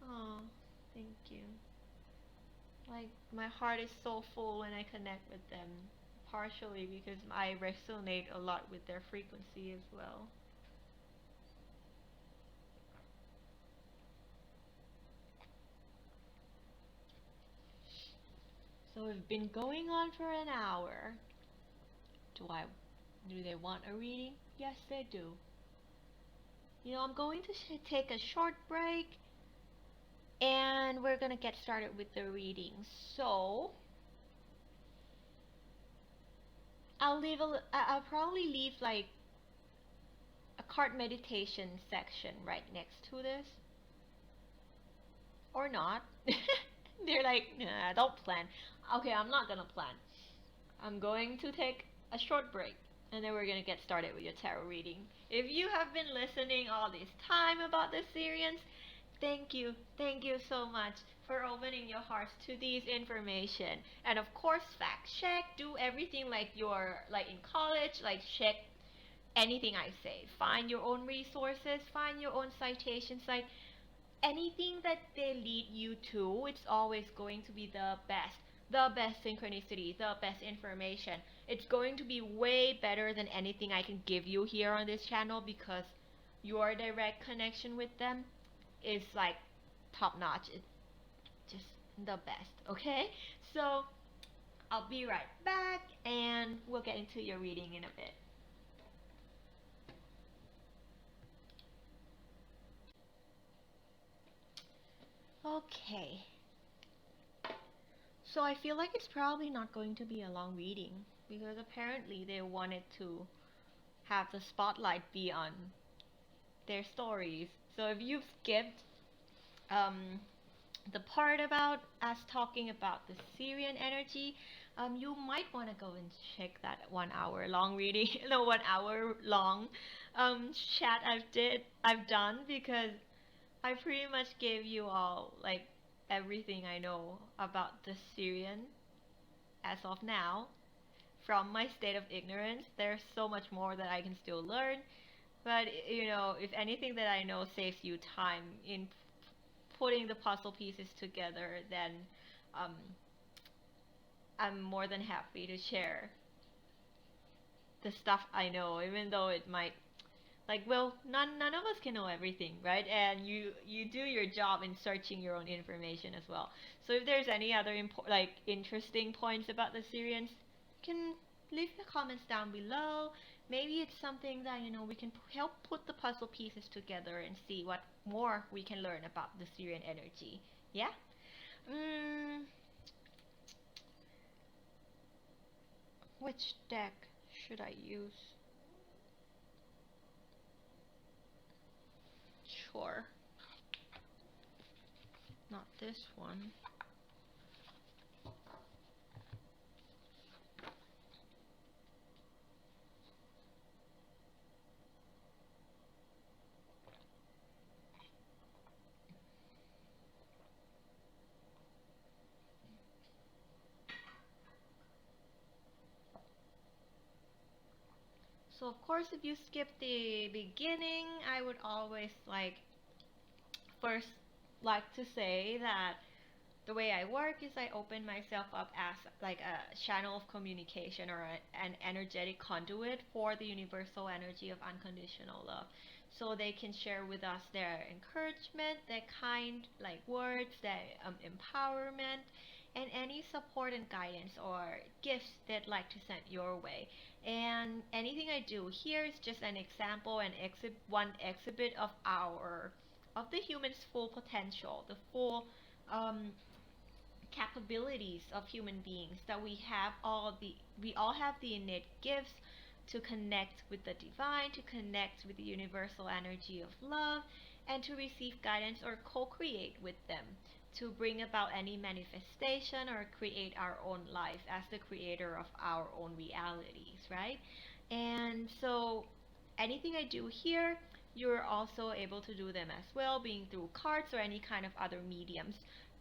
Oh, thank you. Like, my heart is so full when I connect with them. Partially because I resonate a lot with their frequency as well. So we've been going on for an hour. Do they want a reading? Yes, they do. I'm going to take a short break, and we're gonna get started with the reading. So I'll probably leave like a card meditation section right next to this, or not. They're like, nah, don't plan. Okay, I'm not gonna plan. I'm going to take a short break, and then we're gonna get started with your tarot reading. If you have been listening all this time about the Sirians, thank you so much for opening your hearts to these information. And of course, fact check, do everything like you're like in college, like check anything I say. Find your own resources, find your own citations, like anything that they lead you to, it's always going to be the best synchronicity, the best information. It's going to be way better than anything I can give you here on this channel because your direct connection with them is like top notch. It's just the best, okay? So I'll be right back and we'll get into your reading in a bit. Okay. So I feel like it's probably not going to be a long reading because apparently they wanted to have the spotlight be on their stories. So if you've skipped um, the part about us talking about the Sirian energy, you might want to go and check that 1 hour long reading, no, 1 hour long chat I've done because I pretty much gave you all like everything I know about the Sirian as of now from my state of ignorance. There's so much more that I can still learn, but you know, if anything that I know saves you time in putting the puzzle pieces together, then um, I'm more than happy to share the stuff I know, even though it might like, well, none of us can know everything, right? And you do your job in searching your own information as well. So if there's any other like interesting points about the Syrians, you can leave the comments down below. Maybe it's something that you know we can help put the puzzle pieces together and see what more we can learn about the Syrian energy. Yeah. Which deck should I use? Sure. Not this one. So of course, if you skip the beginning, I would always first like to say that the way I work is I open myself up as like a channel of communication or an energetic conduit for the universal energy of unconditional love. So they can share with us their encouragement, their kind like words, their empowerment, and any support and guidance or gifts they'd like to send your way. And anything I do here is just an example and one exhibit of the human's full potential, the full um, capabilities of human beings, that we all have the innate gifts to connect with the divine, to connect with the universal energy of love, and to receive guidance or co-create with them to bring about any manifestation or create our own life as the creator of our own realities, right? And so anything I do here, you're also able to do them as well, being through cards or any kind of other mediums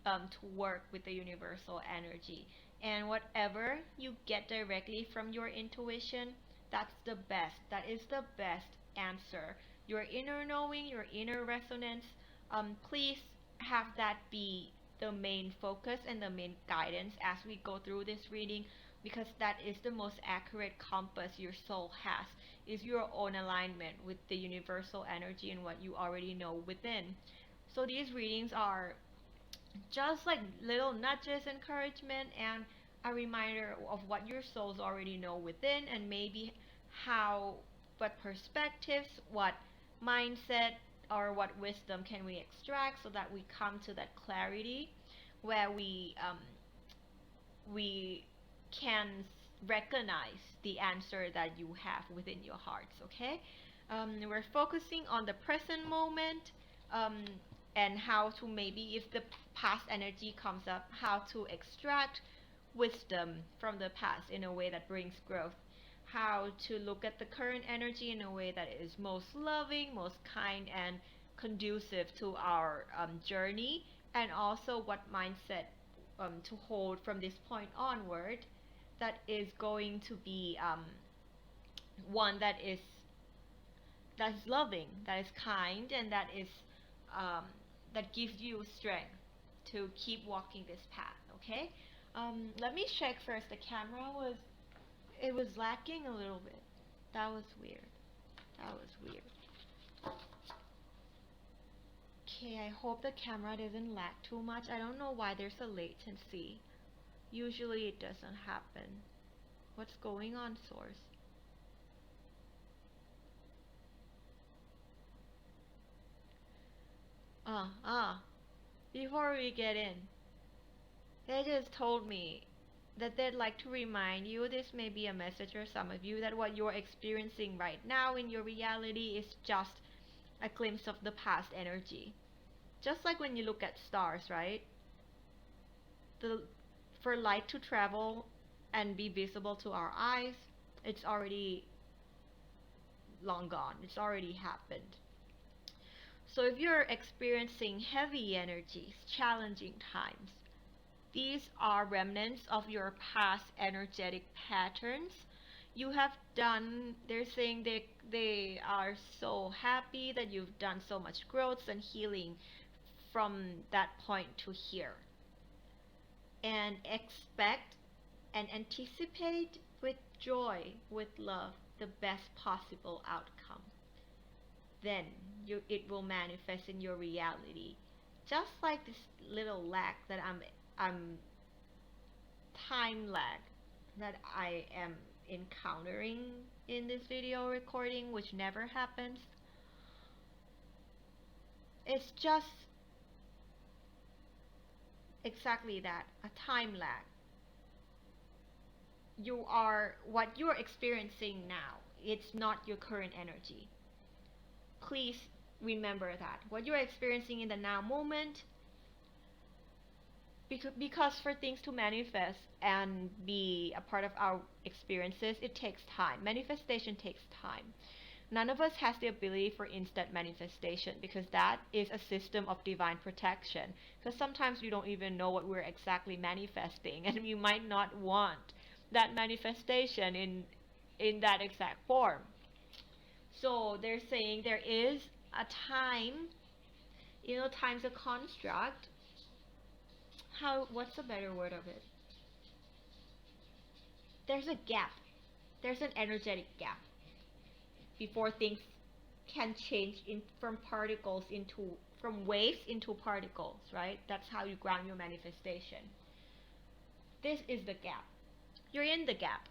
to work with the universal energy. And whatever you get directly from your intuition, that's the best. That is the best answer. Your inner knowing, your inner resonance, please have that be the main focus and the main guidance as we go through this reading, because that is the most accurate compass your soul has, is your own alignment with the universal energy and what you already know within. So these readings are just like little nudges, encouragement, and a reminder of what your souls already know within, and maybe how, what perspectives, what mindset, or what wisdom can we extract so that we come to that clarity where we can recognize the answer that you have within your hearts. Okay, we're focusing on the present moment. and how to, maybe if the past energy comes up, how to extract wisdom from the past in a way that brings growth, how to look at the current energy in a way that is most loving, most kind, and conducive to our journey, and also what mindset to hold from this point onward that is going to be one that is loving, that is kind, and that is um, that gives you strength to keep walking this path. Okay. Let me check first. The camera was, it was lacking a little bit. That was weird. That was weird. Okay, I hope the camera doesn't lag too much. I don't know why there's a latency. Usually it doesn't happen. What's going on, Source? Before we get in, they just told me that they'd like to remind you, this may be a message for some of you, that what you're experiencing right now in your reality is just a glimpse of the past energy. Just like when you look at stars, right? For light to travel and be visible to our eyes, it's already long gone. It's already happened. So if you're experiencing heavy energies, challenging times, these are remnants of your past energetic patterns you have done. They're saying they are so happy that you've done so much growth and healing from that point to here. And expect and anticipate with joy, with love, the best possible outcome. Then it will manifest in your reality. Just like this little lag that I'm time lag that I am encountering in this video recording, which never happens. It's just exactly that, a time lag. What you're experiencing now, it's not your current energy. Please remember that. What you're experiencing in the now moment, because for things to manifest and be a part of our experiences, it takes time. Manifestation takes time. None of us has the ability for instant manifestation, because that is a system of divine protection. Because sometimes we don't even know what we're exactly manifesting, and we might not want that manifestation in that exact form. So they're saying there is a time, time's a construct. What's a better word of it? There's a gap. There's an energetic gap before things can change from waves into particles, right? That's how you ground your manifestation. This is the gap. You're in the gap.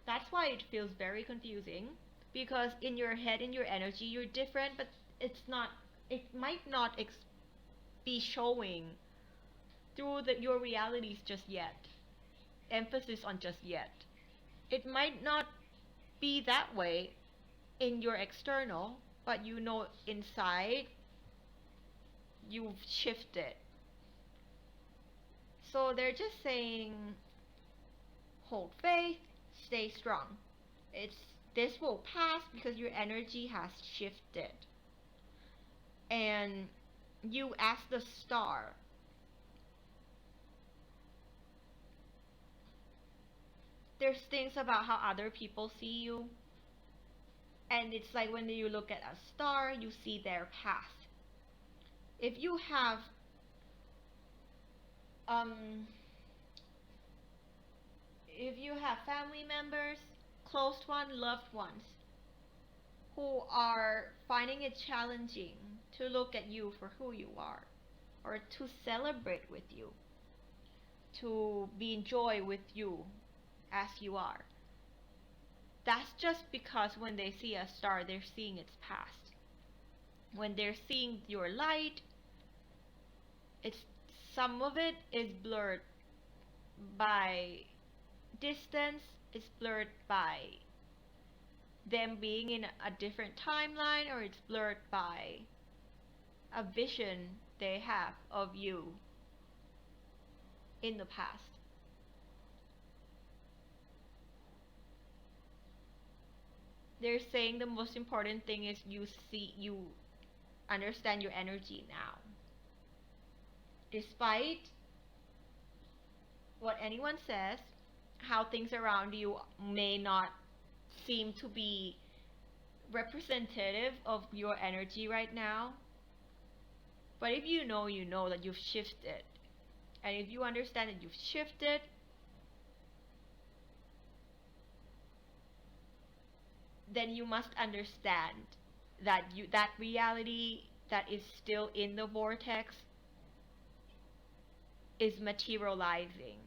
That's why it feels very confusing, because in your head, in your energy, you're different, but it might not be showing through your realities just yet. Emphasis on just yet. It might not be that way in your external, but inside you've shifted. So they're just saying, hold faith, stay strong. This will pass because your energy has shifted. And you, as the star, there's things about how other people see you. And it's like when you look at a star, you see their path. If you have family members, close ones, loved ones, who are finding it challenging to look at you for who you are, or to celebrate with you, to be in joy with you as you are, that's just because when they see a star, they're seeing its past. When they're seeing your light, some of it is blurred by distance, it's blurred by them being in a different timeline, or it's blurred by a vision they have of you in the past. They're saying the most important thing is you understand your energy now. Despite what anyone says, how things around you may not seem to be representative of your energy right now. But if you know that you've shifted. And if you understand that you've shifted, then you must understand that that reality that is still in the vortex is materializing.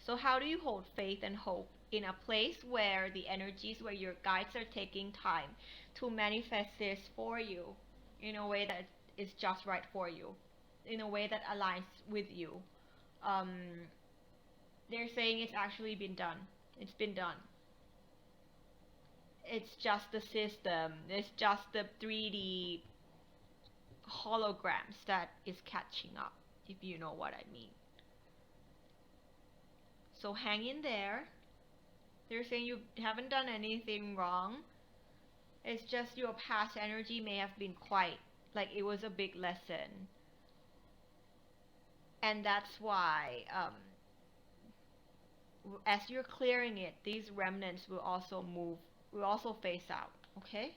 So how do you hold faith and hope in a place where the energies, where your guides are taking time to manifest this for you in a way that is just right for you, in a way that aligns with you? They're saying it's actually been done. It's been done. It's just the system. It's just the 3D holograms that is catching up, if you know what I mean. So hang in there. They're saying you haven't done anything wrong. It's just your past energy may have been quite, like it was a big lesson. And that's why, as you're clearing it, these remnants will also move, will also phase out, okay?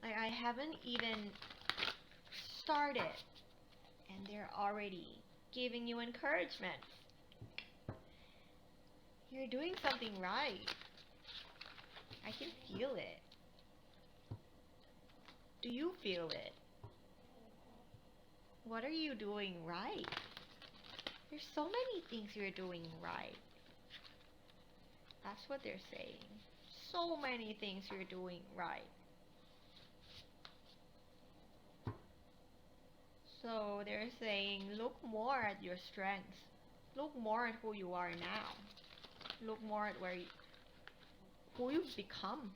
Like I haven't even started, and they're already giving you encouragement. You're doing something right. I can feel it. Do you feel it? What are you doing right? There's so many things you're doing right. That's what they're saying. So many things you're doing right. So they're saying, look more at your strengths. Look more at who you are now. Look more at who you've become.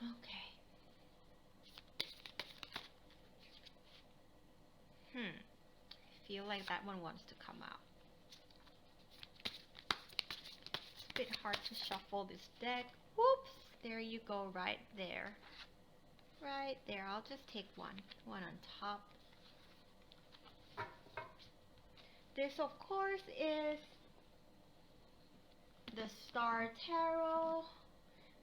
Okay. I feel like that one wants to come out. It's a bit hard to shuffle this deck. Whoops! There you go, right there. Right there. I'll just take one on top. This, of course, is the Star Tarot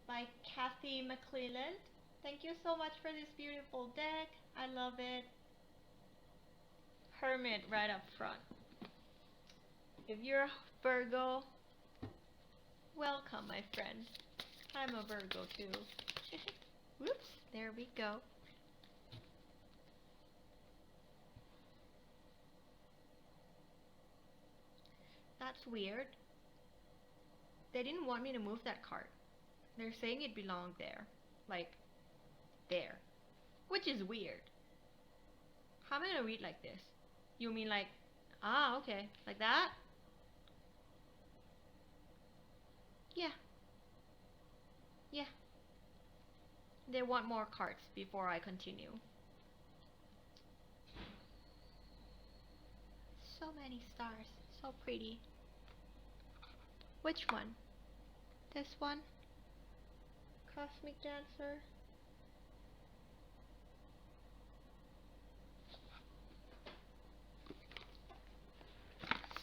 by Kathy McClelland. Thank you so much for this beautiful deck. I love it. Hermit right up front. If you're a Virgo, welcome, my friend. I'm a Virgo too. Whoops, there we go. That's weird. They didn't want me to move that card. They're saying it belonged there. Like, there. Which is weird. How am I gonna read like this? You mean like, okay, like that? Yeah. Yeah. They want more cards before I continue. So many stars. So pretty. Which one? This one? Cosmic Dancer?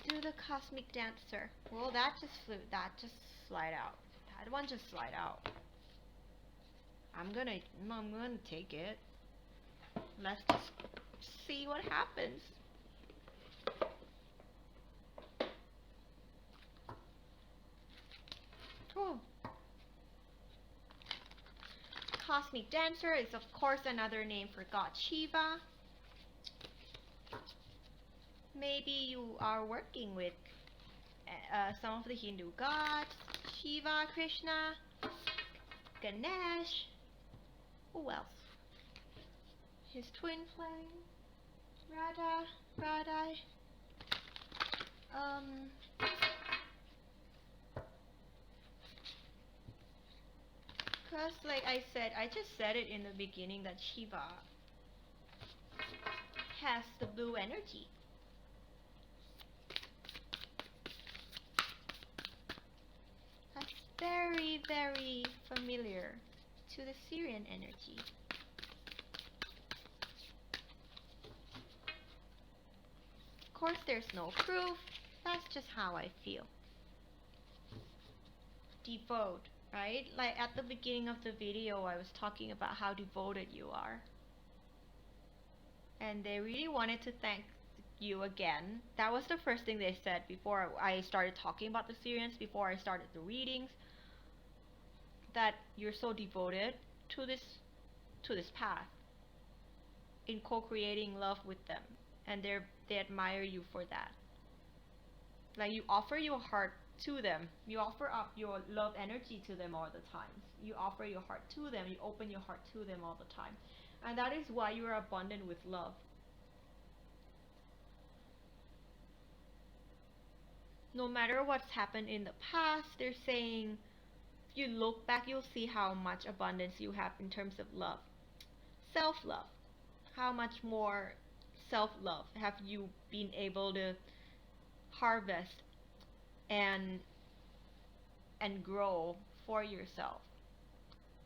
Do the Cosmic Dancer. Well, that just slide out. That one just slide out. I'm gonna take it. Let's just see what happens. Oh. Cosmic Dancer is of course another name for God Shiva. maybe you are working with some of the Hindu gods, Shiva, Krishna, Ganesh, who else? His twin flame, Radha. Because like I said, I just said it in the beginning that Shiva has the blue energy. That's very, very familiar to the Sirian energy. Of course, there's no proof. That's just how I feel. Devote, right? Like at the beginning of the video, I was talking about how devoted you are. And they really wanted to thank you again. That was the first thing they said before I started talking about the Sirians, before I started the readings, that you're so devoted to this path in co-creating love with them, and they admire you for that. Like you offer your heart to them, you offer up your love energy to them all the time. You offer your heart to them, you open your heart to them all the time, and that is why you are abundant with love. No matter what's happened in the past, they're saying, if you look back, you'll see how much abundance you have in terms of love. Self-love. How much more self-love have you been able to harvest and grow for yourself?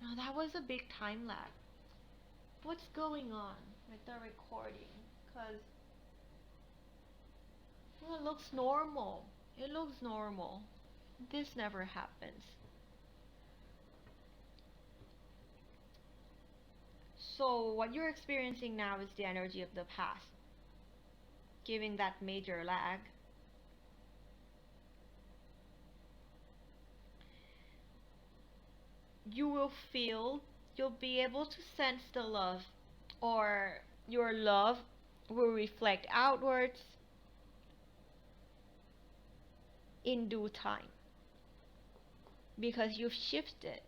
Now that was a big time lag. What's going on with the recording? Because it looks normal. It looks normal. This never happens. So what you're experiencing now is the energy of the past, giving that major lag. You will feel, you'll be able to sense the love, or your love will reflect outwards in due time, because you've shifted.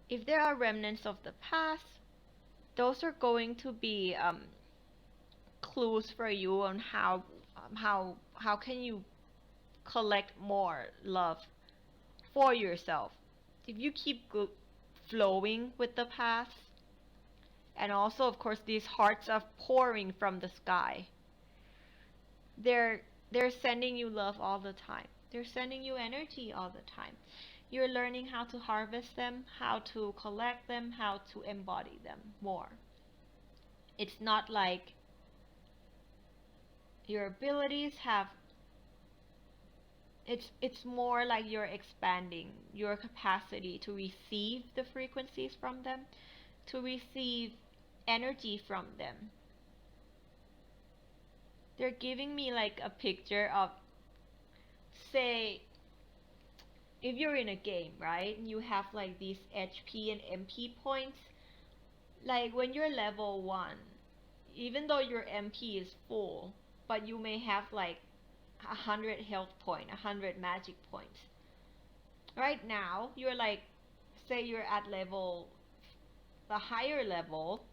If there are remnants of the past, those are going to be clues for you on how can you collect more love for yourself. If you keep flowing with the past, and also of course these hearts are pouring from the sky, they're sending you love all the time. They're sending you energy all the time. You're learning how to harvest them, how to collect them, how to embody them more. It's not like your abilities have, it's more like you're expanding your capacity to receive the frequencies from them, to receive energy from them. They're giving me like a picture of, say, if you're in a game, right? You have like these HP and MP points. Like when you're level 1, even though your MP is full, but you may have like 100 health point, 100 magic points. Right now, you're like, say you're at level, the higher level,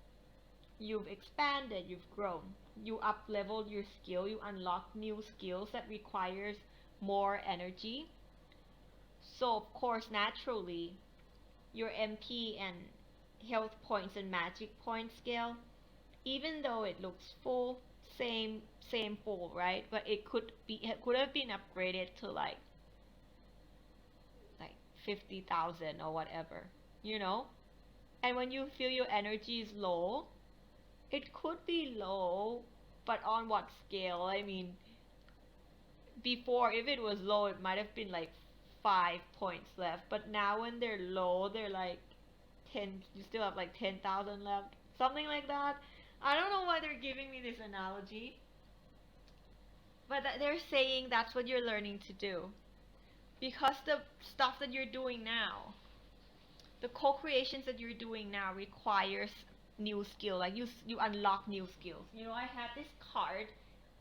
you've expanded, you've grown. You up leveled your skill, you unlock new skills that requires more energy. So of course, naturally, your MP and health points and magic point scale, even though it looks full, same full, right? But it could have been upgraded to like 50,000 or whatever, you know? And when you feel your energy is low, it could be low, but on what scale? I mean, before, if it was low, it might have been like 5 points left, but now when they're low, they're like 10, you still have like 10,000 left, something like that. I don't know why they're giving me this analogy, but they're saying that's what you're learning to do, because the stuff that you're doing now, the co-creations that you're doing now requires new skill, like you unlock new skills. You know, I had this card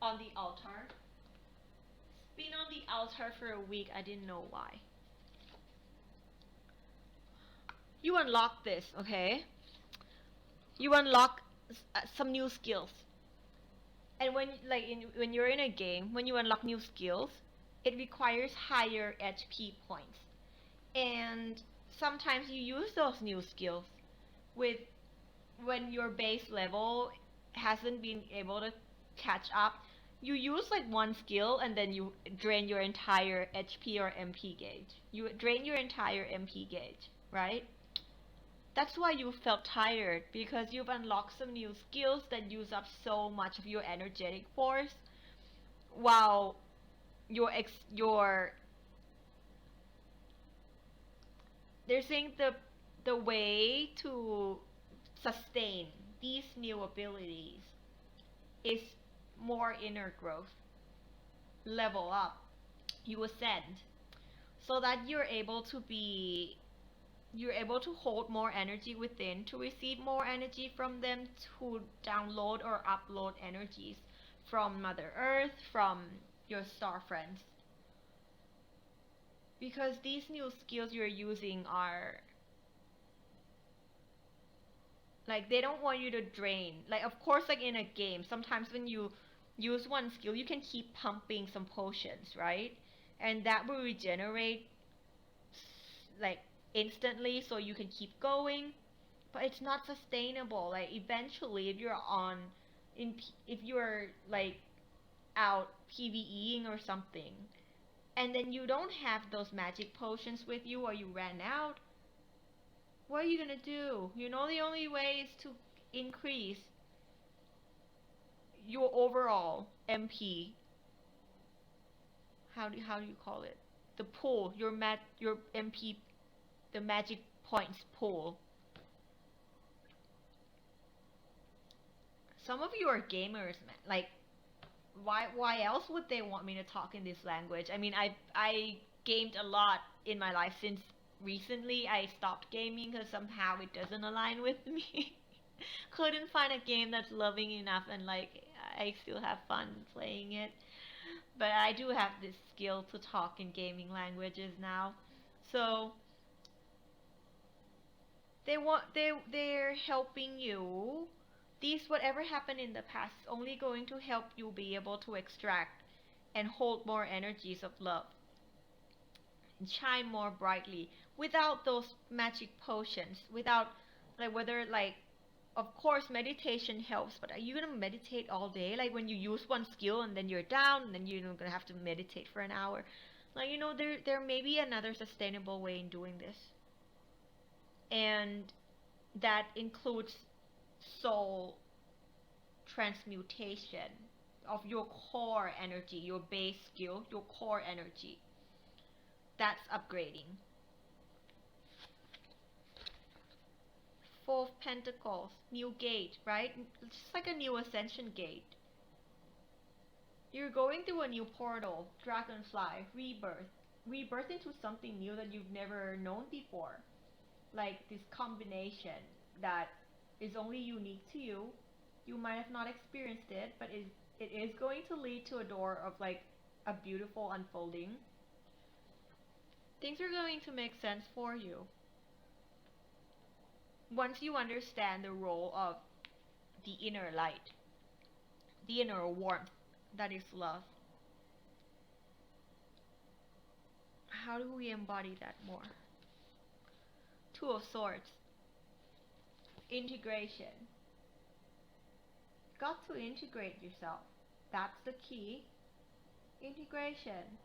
on the altar. It's been on the altar for a week. I didn't know why. You unlock this, okay? You unlock some new skills. And when you're in a game, when you unlock new skills, it requires higher HP points. And sometimes you use those new skills with when your base level hasn't been able to catch up. You use like one skill and then you drain your entire HP or MP gauge. You drain your entire MP gauge, right? That's why you felt tired, because you've unlocked some new skills that use up so much of your energetic force, while your they're saying the way to sustain these new abilities is more inner growth. Level up. You ascend so that you're able to hold more energy within, to receive more energy from them, to download or upload energies from Mother Earth, from your star friends. Because these new skills you're using are like, they don't want you to drain. Like, of course, like in a game, sometimes when you use one skill, you can keep pumping some potions, right? And that will regenerate like instantly, so you can keep going. But it's not sustainable. Like, eventually, if you're like out PvEing or something, and then you don't have those magic potions with you, or you ran out, what are you gonna do? You know, the only way is to increase your overall MP. How do you call it? The pool, your MP, the magic points pool. Some of you are gamers, man. Like, why else would they want me to talk in this language? I mean, I gamed a lot in my life. Since recently I stopped gaming because somehow it doesn't align with me. Couldn't find a game that's loving enough, and like I still have fun playing it. But I do have this skill to talk in gaming languages now. So they're helping you. These, whatever happened in the past, is only going to help you be able to extract and hold more energies of love and shine more brightly without those magic potions, without like, whether like, of course meditation helps, but are you gonna meditate all day? Like, when you use one skill and then you're down, and then you're gonna have to meditate for an hour. Like, there may be another sustainable way in doing this, and that includes soul transmutation of your core energy, your base skill, your core energy. That's upgrading. Four of Pentacles, new gate, right? It's just like a new ascension gate. You're going through a new portal, dragonfly, rebirth into something new that you've never known before. Like this combination that is only unique to you. You might have not experienced it, but it is going to lead to a door of like a beautiful unfolding. Things are going to make sense for you once you understand the role of the inner light, the inner warmth that is love. How do we embody that more? Two of Swords. Integration. Got to integrate yourself. That's the key. Integration.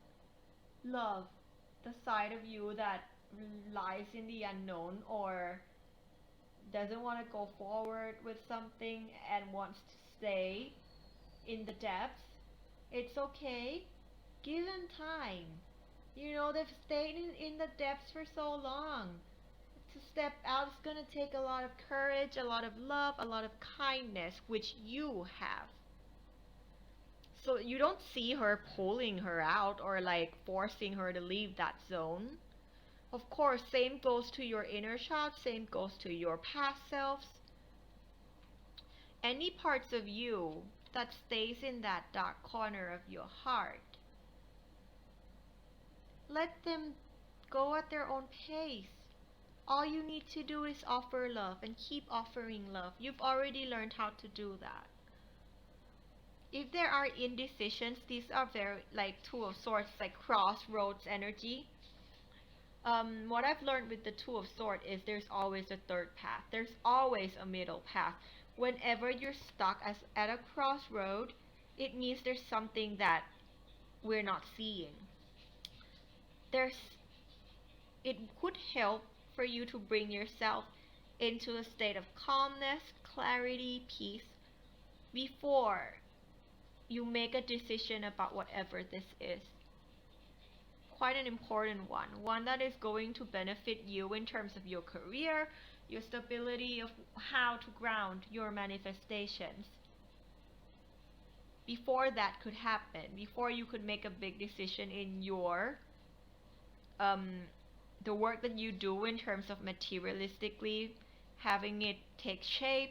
Love. The side of you that lies in the unknown, or doesn't want to go forward with something and wants to stay in the depths. It's okay. Give them time. You know, they've stayed in the depths for so long. To step out is going to take a lot of courage, a lot of love, a lot of kindness, which you have. So you don't see her pulling her out or like forcing her to leave that zone. Of course, same goes to your inner child, same goes to your past selves. Any parts of you that stays in that dark corner of your heart. Let them go at their own pace. All you need to do is offer love and keep offering love. You've already learned how to do that. If there are indecisions, these are very like Two of Swords, like crossroads energy. What I've learned with the Two of Swords is there's always a third path. There's always a middle path. Whenever you're stuck at a crossroad, it means there's something that we're not seeing. It could help for you to bring yourself into a state of calmness, clarity, peace before you make a decision about whatever this is. Quite an important one that is going to benefit you in terms of your career, your stability, of how to ground your manifestations. Before that could happen, before you could make a big decision in your the work that you do in terms of materialistically having it take shape,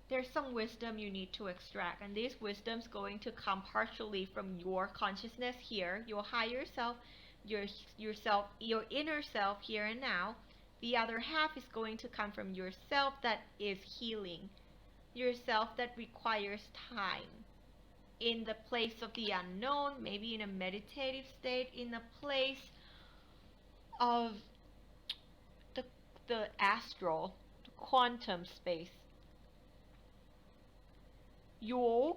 there's some wisdom you need to extract, and this wisdom's going to come partially from your consciousness here, your higher self, your inner self here and now. The other half is going to come from yourself that is healing, yourself that requires time in the place of the unknown, maybe in a meditative state, in a place of the astral, the quantum space. You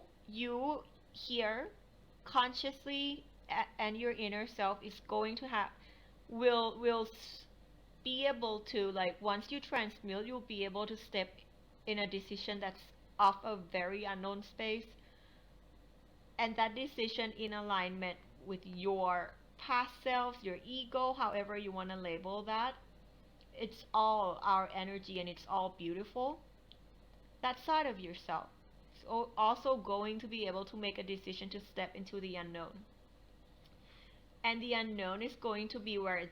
here consciously and your inner self is going to will be able to, like, once you transmute, you'll be able to step in a decision that's of a very unknown space, and that decision in alignment with your past selves, your ego, however you want to label that. It's all our energy and it's all beautiful. That side of yourself is also going to be able to make a decision to step into the unknown. And the unknown is going to be where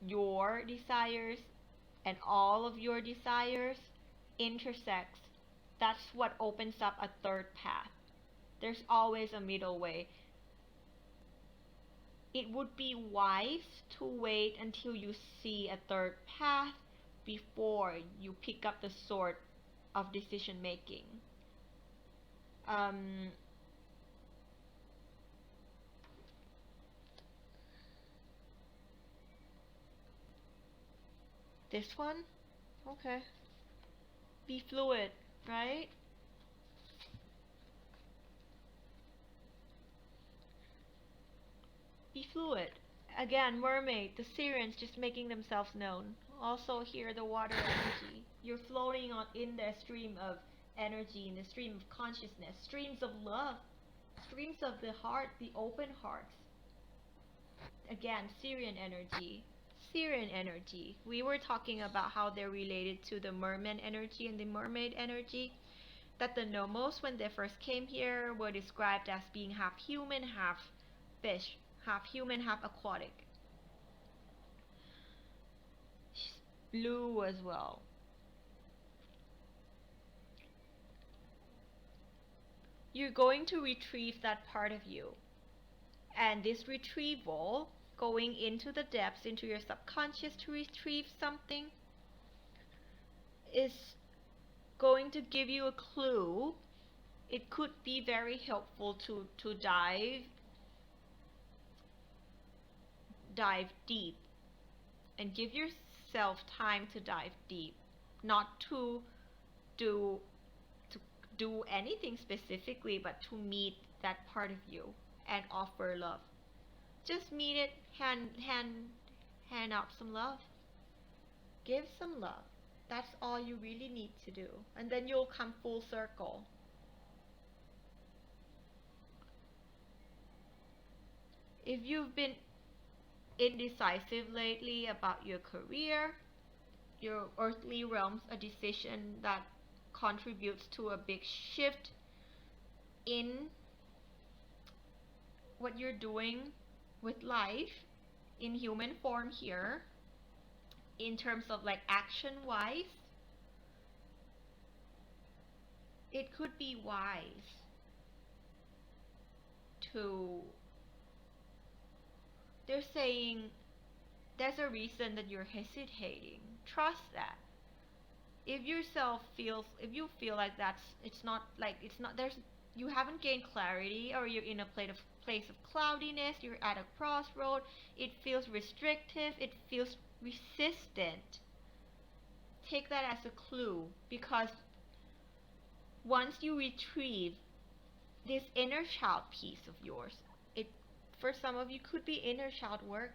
your desires and all of your desires intersects. That's what opens up a third path. There's always a middle way. It would be wise to wait until you see a third path before you pick up the sword of decision making. This one? Okay. Be fluid, right? Be fluid. Again, mermaid, the Sirians just making themselves known. Also here, the water energy. You're floating in the stream of energy, in the stream of consciousness, streams of love, streams of the heart, the open hearts. Again, Sirian energy. Sirian energy. We were talking about how they're related to the merman energy and the mermaid energy. That the Nomos, when they first came here, were described as being half human, half fish, half human, half aquatic. Blue as well. You're going to retrieve that part of you. And this retrieval, going into the depths, into your subconscious to retrieve something, is going to give you a clue. It could be very helpful to dive deep and give yourself time to dive deep, not to do anything specifically, but to meet that part of you and offer love. Just meet it, hand out some love. Give some love. That's all you really need to do. And then you'll come full circle. If you've been indecisive lately about your career, your earthly realms, a decision that contributes to a big shift in what you're doing with life in human form here, in terms of like action wise, it could be wise to, they're saying there's a reason that you're hesitating. Trust that. If if you feel like there's, you haven't gained clarity, or you're in a place of cloudiness, you're at a crossroad, it feels restrictive, it feels resistant, take that as a clue, because once you retrieve this inner child piece of yours, it, for some of you, could be inner child work.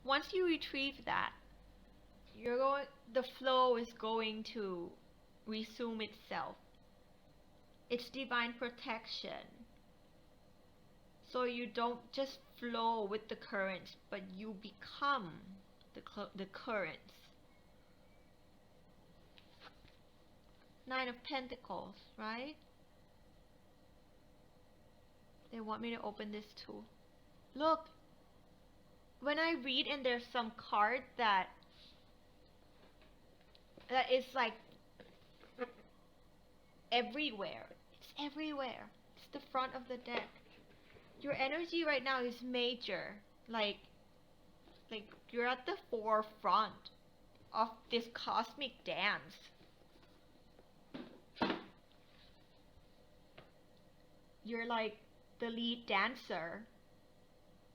Once you retrieve that, the flow is going to resume itself. It's divine protection. So you don't just flow with the currents, but you become the currents. Nine of Pentacles, right? They want me to open this too. Look, when I read and there's some card that is like everywhere. It's everywhere. It's the front of the deck. Your energy right now is major. Like you're at the forefront of this cosmic dance. You're like the lead dancer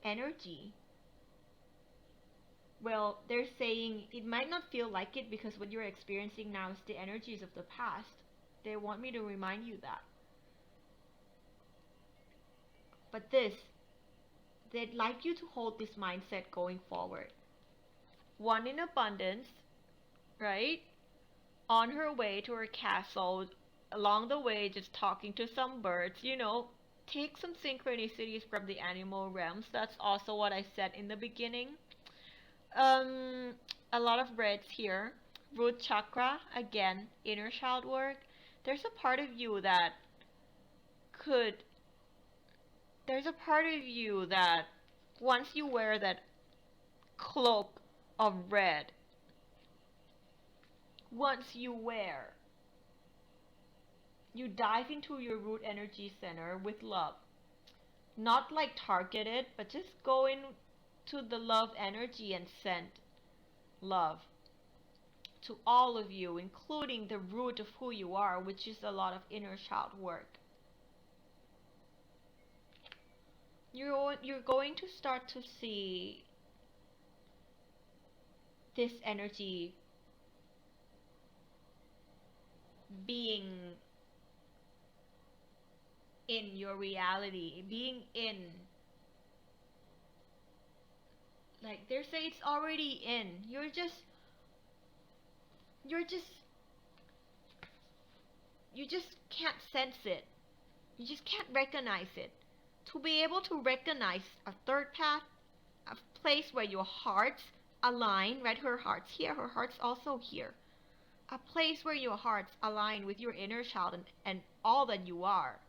energy. Well, they're saying it might not feel like it because what you're experiencing now is the energies of the past. They want me to remind you that. But they'd like you to hold this mindset going forward. One in abundance, right? On her way to her castle, along the way just talking to some birds, take some synchronicities from the animal realms. That's also what I said in the beginning. A lot of reds here. Root chakra, again, inner child work. There's a part of you that once you wear that cloak of red, you dive into your root energy center with love. Not like targeted, but just go into the love energy and send love to all of you, including the root of who you are, which is a lot of inner child work. You're going to start to see this energy being in your reality, being in, like they say, it's already in. You just can't sense it. You just can't recognize it. To be able to recognize a third path, a place where your hearts align, right? Her heart's here, her heart's also here. A place where your hearts align with your inner child and all that you are.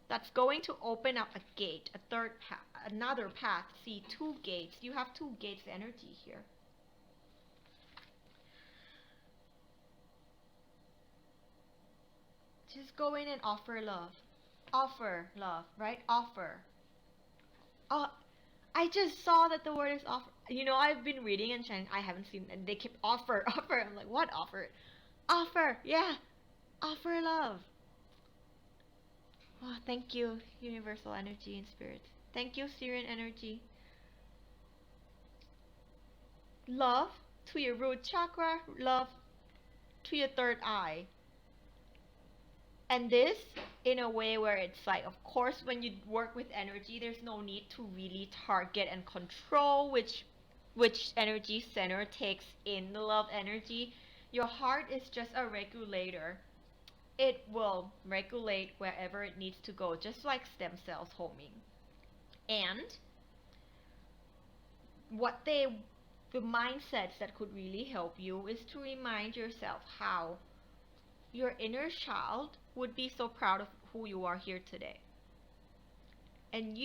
That's going to open up a gate, a third path, another path. See, 2 gates. You have 2 gates energy here. Just go in and offer love. Offer love, right? Offer. Oh, I just saw that the word is offer. I've been reading and chanting. I haven't seen, and they keep offer, offer. I'm like, what offer? Offer, yeah. Offer love. Oh, thank you, universal energy and spirit. Thank you, Sirian energy. Love to your root chakra, love to your third eye. And this in a way where it's like, of course, when you work with energy, there's no need to really target and control which energy center takes in the love energy. Your heart is just a regulator. It will regulate wherever it needs to go, just like stem cells homing. And the mindsets that could really help you is to remind yourself how your inner child would be so proud of who you are here today. And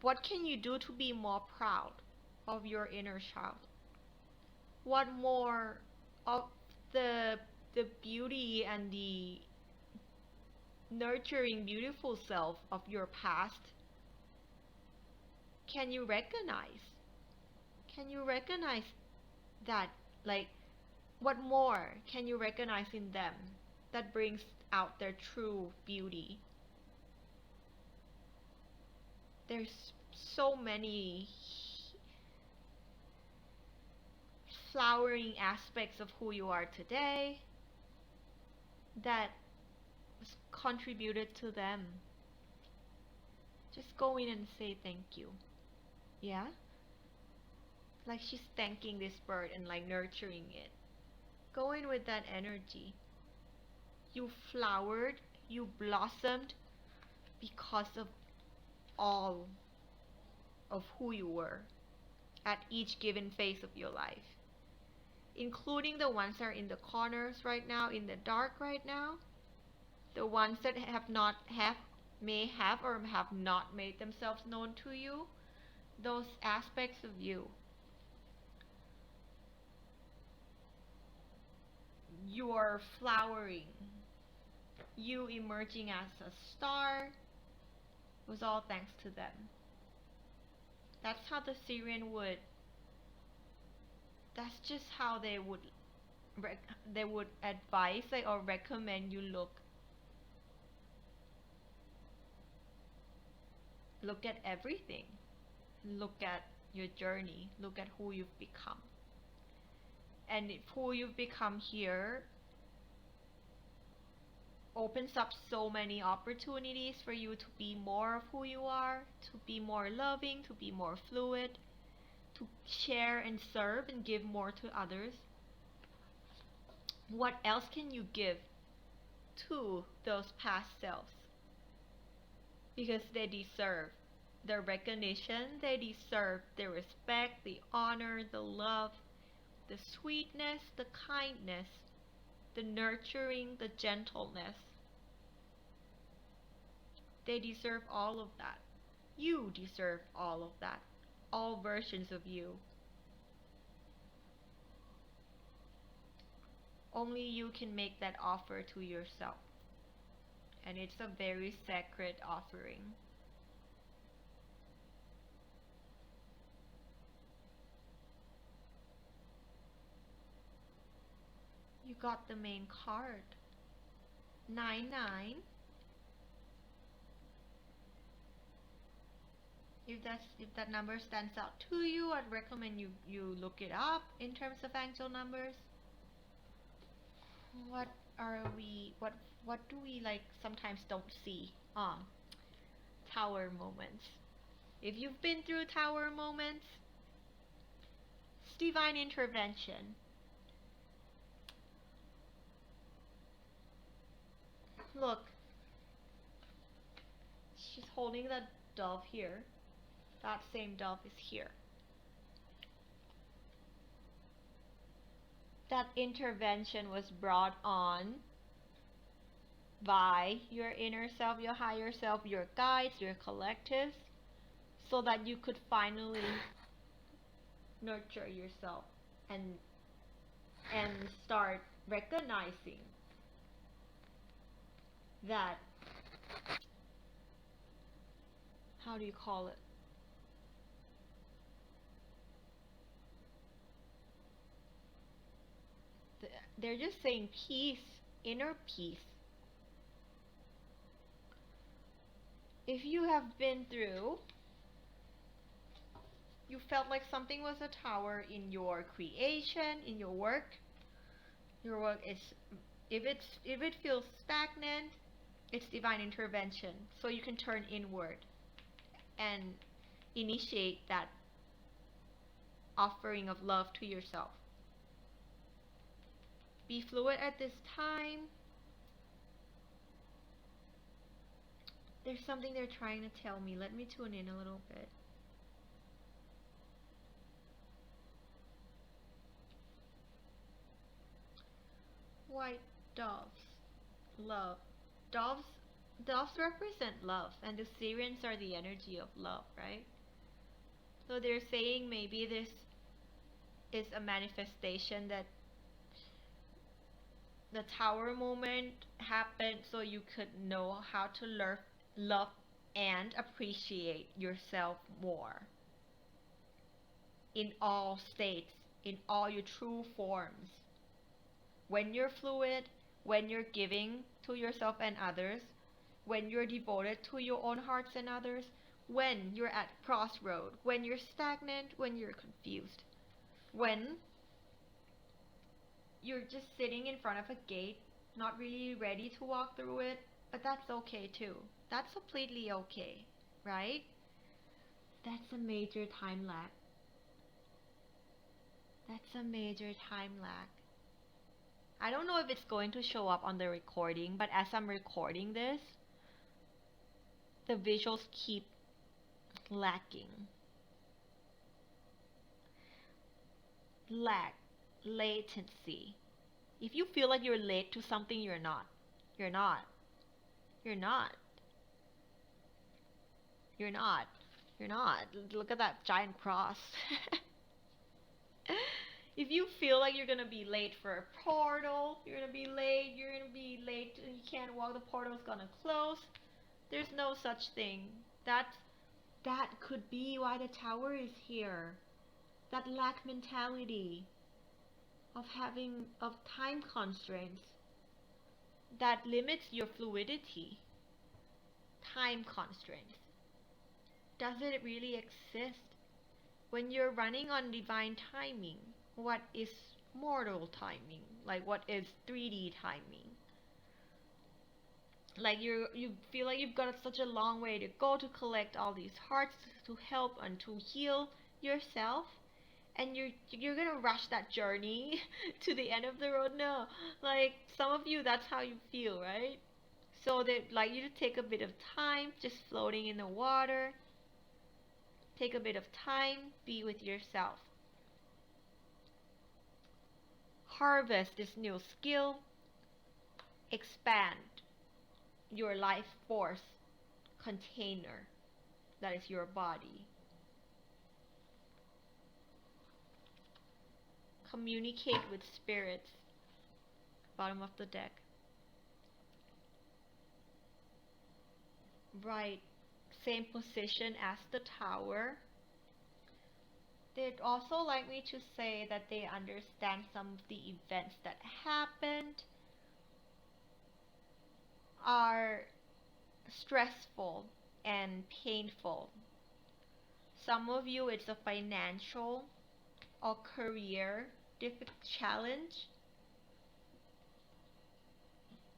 what can you do to be more proud of your inner child? What more of the the beauty and the nurturing, beautiful self of your past, can you recognize? Can you recognize that? Like, what more can you recognize in them that brings out their true beauty? There's so many flowering aspects of who you are today that was contributed to them. Just go in and say thank you. Yeah? Like she's thanking this bird and like nurturing it. Go in with that energy. You flowered, you blossomed because of all of who you were at each given phase of your life, including the ones that are in the corners right now, in the dark right now, the ones that may have or have not made themselves known to you, those aspects of you. You are flowering. You emerging as a star. It was all thanks to them. That's how the Sirian would. That's just how they would advise or recommend you look. Look at everything. Look at your journey. Look at who you've become. And if who you've become here opens up so many opportunities for you to be more of who you are, to be more loving, to be more fluid, to share and serve and give more to others. What else can you give to those past selves? Because they deserve the recognition, they deserve the respect, the honor, the love, the sweetness, the kindness, the nurturing, the gentleness. They deserve all of that. You deserve all of that. All versions of you. Only you can make that offer to yourself. And it's a very sacred offering. You got the main card. 9-9. If that number stands out to you, I'd recommend you look it up in terms of angel numbers. What do we like sometimes don't see? Tower moments. If you've been through tower moments, it's divine intervention. Look, she's holding the dove here. That same dove is here. That intervention was brought on by your inner self, your higher self, your guides, your collectives, so that you could finally nurture yourself and start recognizing that, how do you call it? They're just saying peace, inner peace. If you have been through, you felt like something was a tower in your creation, in your work is, if it feels stagnant, it's divine intervention. So you can turn inward and initiate that offering of love to yourself. Be fluid at this time. There's something they're trying to tell me. Let me tune in a little bit. White doves. Love. Doves represent love, and the Sirians are the energy of love, right? So they're saying maybe this is a manifestation that The tower moment happened so you could know how to love and appreciate yourself more in all states, in all your true forms. When you're fluid, when you're giving to yourself and others, when you're devoted to your own hearts and others, when you're at crossroad, when you're stagnant, when you're confused, when you're just sitting in front of a gate, not really ready to walk through it, but that's okay too. That's completely okay, right? That's a major time lag. That's a major time lag. I don't know if it's going to show up on the recording, but as I'm recording this, the visuals keep lacking. Lag, latency. If you feel like you're late to something, you're not. You're not. You're not. You're not. You're not. Look at that giant cross. If you feel like you're gonna be late for a portal, you're gonna be late, and you can't walk, the portal's gonna close. There's no such thing. That could be why the tower is here. That lack mentality of time constraints that limits your fluidity. Time constraints. Does it really exist? When you're running on divine timing, what is mortal timing? Like, what is 3D timing? Like, you feel like you've got such a long way to go to collect all these hearts to help and to heal yourself, and you're gonna rush that journey to the end of the road. No, like, some of you, that's how you feel, right? So they'd like you to take a bit of time just floating in the water. Take a bit of time, be with yourself. Harvest this new skill. Expand your life force container that is your body. Communicate with spirits. Bottom of the deck. Right. Same position as the tower. They'd also like me to say that they understand some of the events that happened are stressful and painful. Some of you, it's a financial or career challenge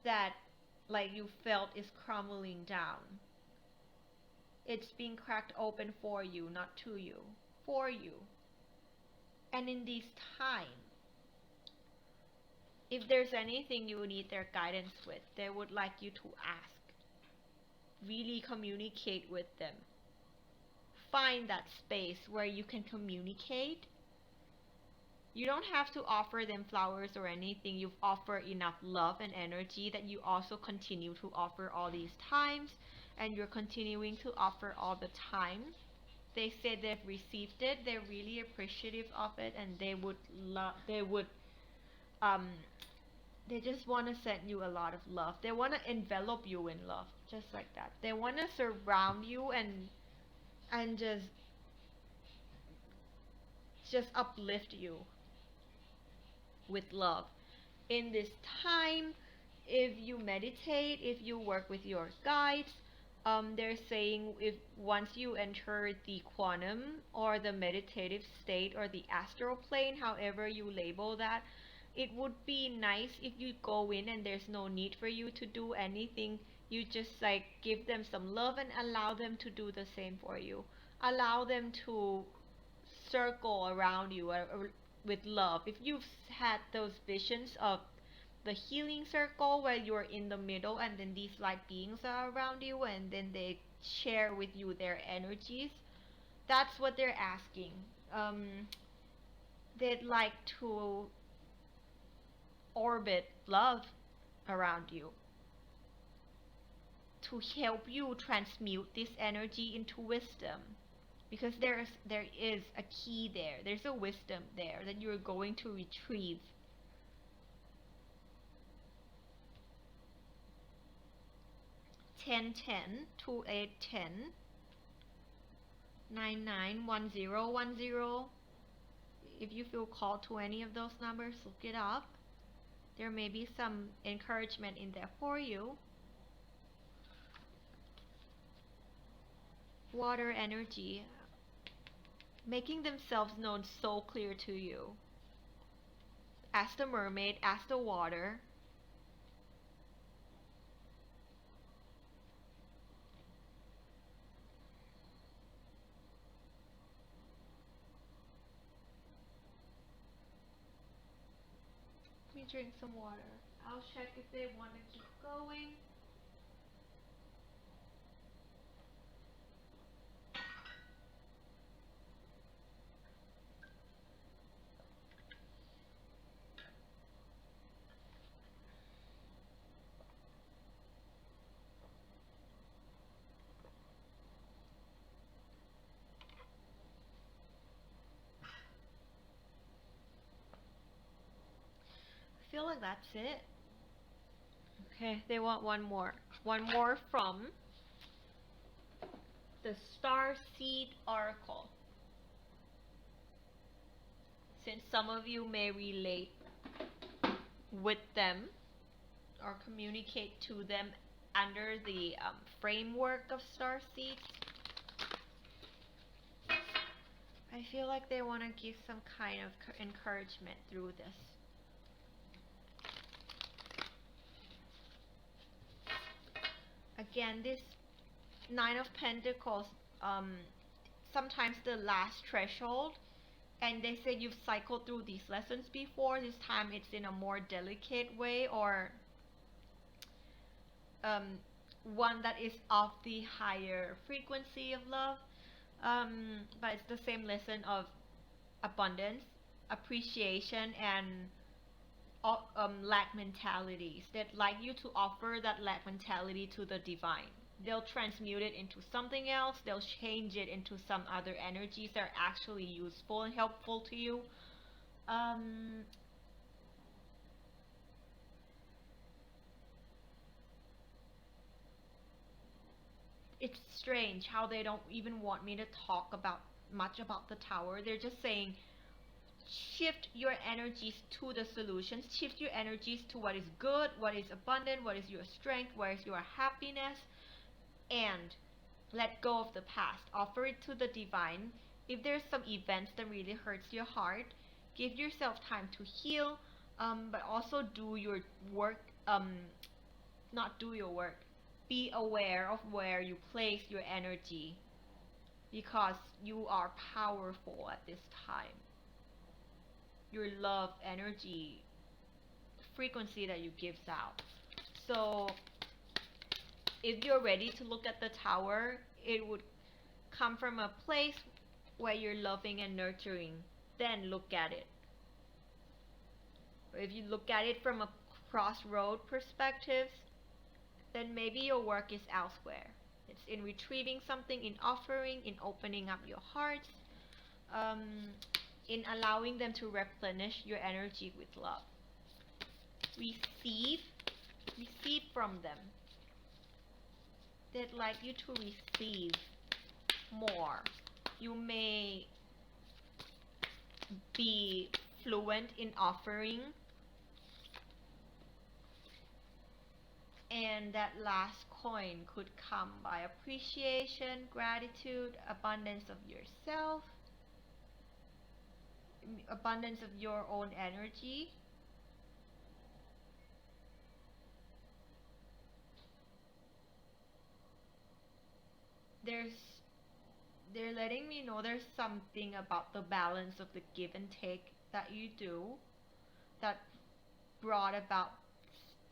that like you felt is crumbling down. It's being cracked open for you, not to you, for you. And in this time, if there's anything you need their guidance with, they would like you to ask. Really communicate with them. Find that space where you can communicate. You don't have to offer them flowers or anything. You've offered enough love and energy that you also continue to offer all these times, and you're continuing to offer all the time. They said they've received it. They're really appreciative of it, and they just want to send you a lot of love. They want to envelop you in love, just like that. They want to surround you and just uplift you with love. In this time, if you meditate, if you work with your guides, they're saying if once you enter the quantum or the meditative state or the astral plane, however you label that, it would be nice if you go in and there's no need for you to do anything. You just like give them some love and allow them to do the same for you. Allow them to circle around you with love. If you've had those visions of the healing circle where you're in the middle and then these light beings are around you and then they share with you their energies, that's what they're asking. They'd like to orbit love around you to help you transmute this energy into wisdom, because there is a key there. There's a wisdom there that you're going to retrieve. 1010, 2810, 991010. If you feel called to any of those numbers, look it up. There may be some encouragement in there for you. Water energy, making themselves known so clear to you. As the mermaid, as the water. Let me drink some water. I'll check if they want to keep going. I feel like that's it. Okay, they want one more. One more from the starseed oracle. Since some of you may relate with them or communicate to them under the framework of starseeds, I feel like they want to give some kind of encouragement through this. Again, this Nine of Pentacles, sometimes the last threshold, and they say you've cycled through these lessons before. This time it's in a more delicate way, or one that is of the higher frequency of love, but it's the same lesson of abundance, appreciation, and lack mentalities. They'd like you to offer that lack mentality to the divine. They'll transmute it into something else. They'll change it into some other energies that are actually useful and helpful to you. It's strange how they don't even want me to talk much about the tower. They're just saying, shift your energies to the solutions. Shift your energies to what is good, what is abundant, what is your strength, what is your happiness, and let go of the past. Offer it to the divine. If there's some events that really hurts your heart, give yourself time to heal, but also do your work. Not do your work. Be aware of where you place your energy, because you are powerful at this time. Your love energy, frequency that you gives out. So if you're ready to look at the tower, it would come from a place where you're loving and nurturing. Then look at it. If you look at it from a crossroad perspective, then maybe your work is elsewhere. It's in retrieving something, in offering, in opening up your hearts, in allowing them to replenish your energy with love. Receive from them. They'd like you to receive more. You may be fluent in offering, and that last coin could come by appreciation, gratitude, abundance of yourself, abundance of your own energy. They're letting me know there's something about the balance of the give and take that you do that brought about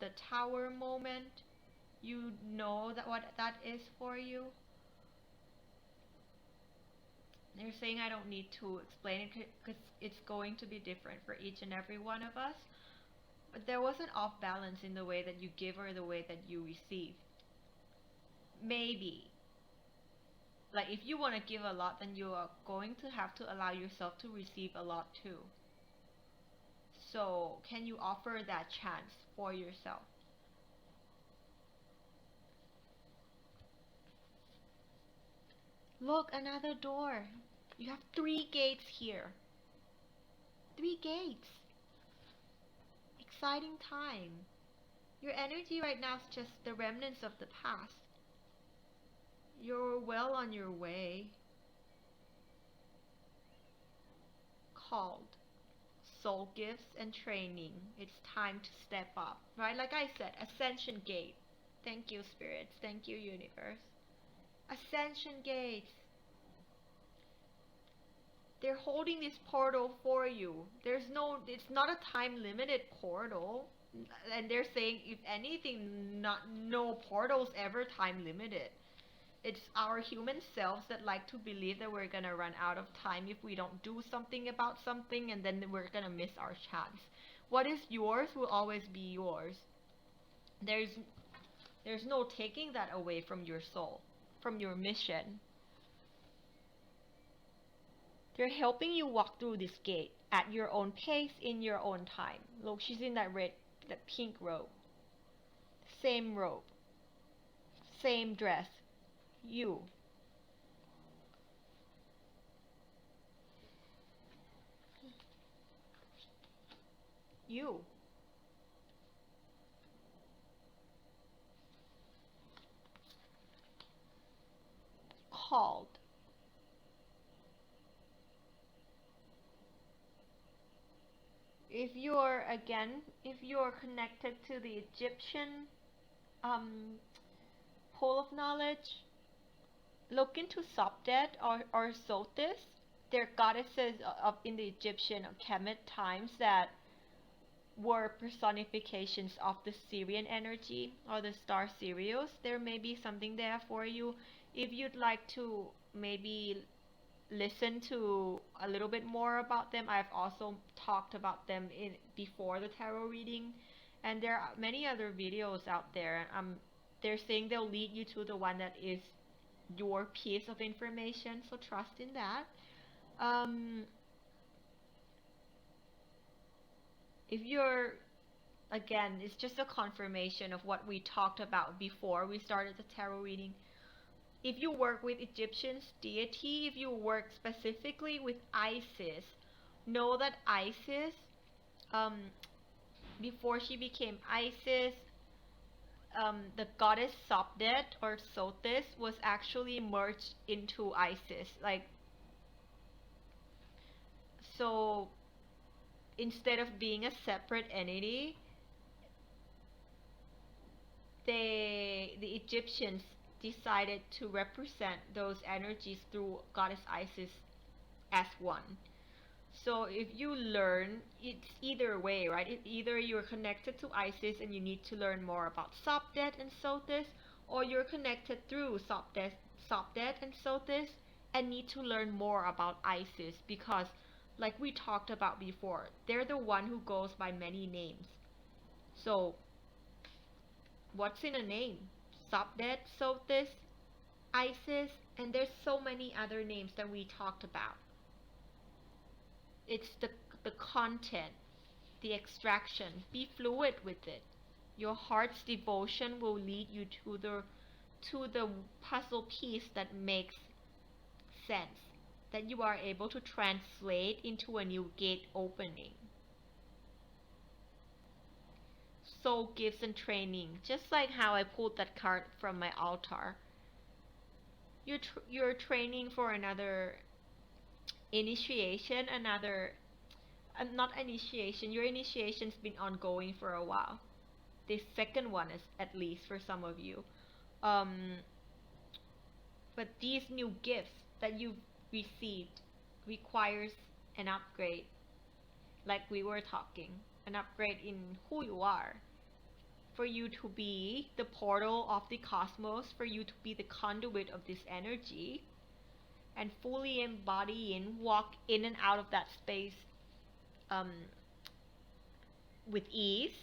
the tower moment. You know that what that is for you. They're saying I don't need to explain it because it's going to be different for each and every one of us. But there was an off balance in the way that you give or the way that you receive. Maybe. Like if you want to give a lot, then you are going to have to allow yourself to receive a lot too. So can you offer that chance for yourself? Look, another door. You have 3 gates here. 3 gates. Exciting time. Your energy right now is just the remnants of the past. You're well on your way. Called soul gifts and training. It's time to step up, right? Like I said, ascension gate. Thank you, spirits. Thank you, universe. Ascension gates. They're holding this portal for you. It's not a time limited portal. And they're saying, if anything, no portal's ever time limited. It's our human selves that like to believe that we're gonna run out of time if we don't do something about something, and then we're gonna miss our chance. What is yours will always be yours. There's no taking that away from your soul, from your mission. They're helping you walk through this gate at your own pace, in your own time. Look, she's in that pink robe. Same robe. Same dress. You. You. Called. If you're connected to the Egyptian pole of knowledge, look into Sopdet or Sotis. They're goddesses of in the Egyptian Kemet times that were personifications of the Sirian energy or the star Sirius. There may be something there for you. If you'd like to maybe listen to a little bit more about them, I've also talked about them before the tarot reading, and there are many other videos out there. They're saying they'll lead you to the one that is your piece of information, so trust in that. If you're, again, it's just a confirmation of what we talked about before we started the tarot reading. If you work with Egyptian deity, if you work specifically with Isis, know that Isis, before she became Isis, the goddess Sopdet or Sotis was actually merged into Isis. So instead of being a separate entity, the Egyptians decided to represent those energies through goddess Isis as one. So if you learn, it's either way, right? Either you're connected to Isis and you need to learn more about Sopdet and Sotis, or you're connected through Sopdet and Sotis and need to learn more about Isis, because like we talked about before, they're the one who goes by many names. So what's in a name? Sopdet, Sotis, Isis, and there's so many other names that we talked about. It's the content, the extraction. Be fluid with it. Your heart's devotion will lead you to the puzzle piece that makes sense, that you are able to translate into a new gate opening. Soul gifts and training, just like how I pulled that card from my altar. You're training for another initiation, not initiation. Your initiation's been ongoing for a while. This second one is, at least for some of you. But these new gifts that you've received requires an upgrade, like we were talking, an upgrade in who you are, for you to be the portal of the cosmos, for you to be the conduit of this energy, and fully embody walk in and out of that space with ease.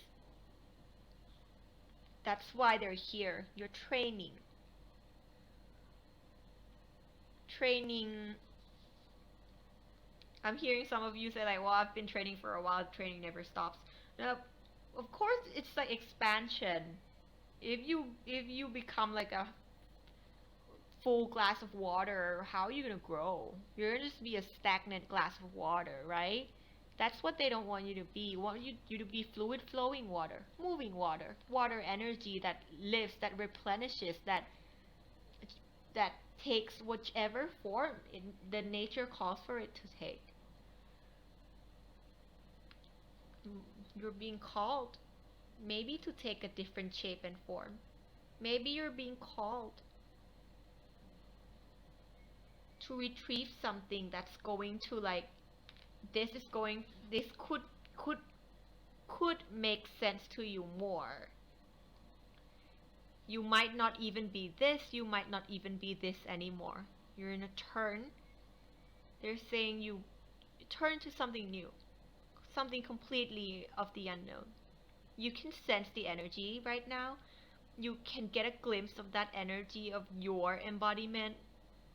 That's why they're here. You're training. I'm hearing some of you say like, well, I've been training for a while, training never stops. Now, of course, it's like expansion. If you become like a full glass of water, how are you gonna grow? You're gonna just be a stagnant glass of water, right? That's what they don't want you to be. They want you to be fluid flowing water, moving water, water energy that lives, that replenishes, that takes whichever form the nature calls for it to take. You're being called maybe to take a different shape and form. Maybe you're being called to retrieve something that's going to, like, this could make sense to you more. You might not even be this, you might not even be this anymore. You're in a turn. They're saying you turn to something new, something completely of the unknown. You can sense the energy right now. You can get a glimpse of that energy of your embodiment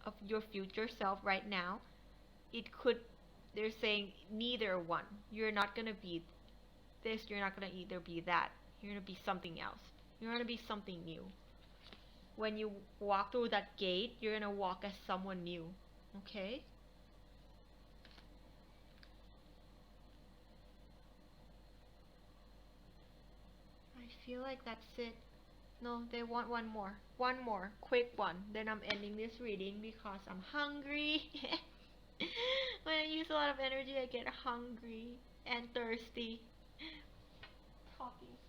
of your future self right now. They're saying neither one. You're not gonna be this, you're not gonna either be that. You're gonna be something else. You're gonna be something new. When you walk through that gate, you're gonna walk as someone new. Okay? I feel like that's it. No, they want one more. One more. Quick one. Then I'm ending this reading because I'm hungry. When I use a lot of energy, I get hungry and thirsty.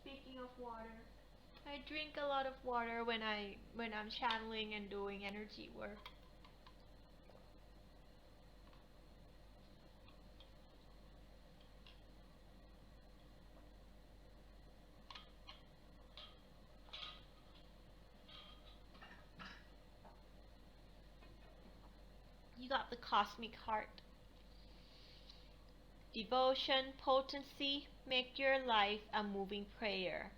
Speaking of water, I drink a lot of water when I'm channeling and doing energy work. You got the cosmic heart. Devotion, potency, make your life a moving prayer.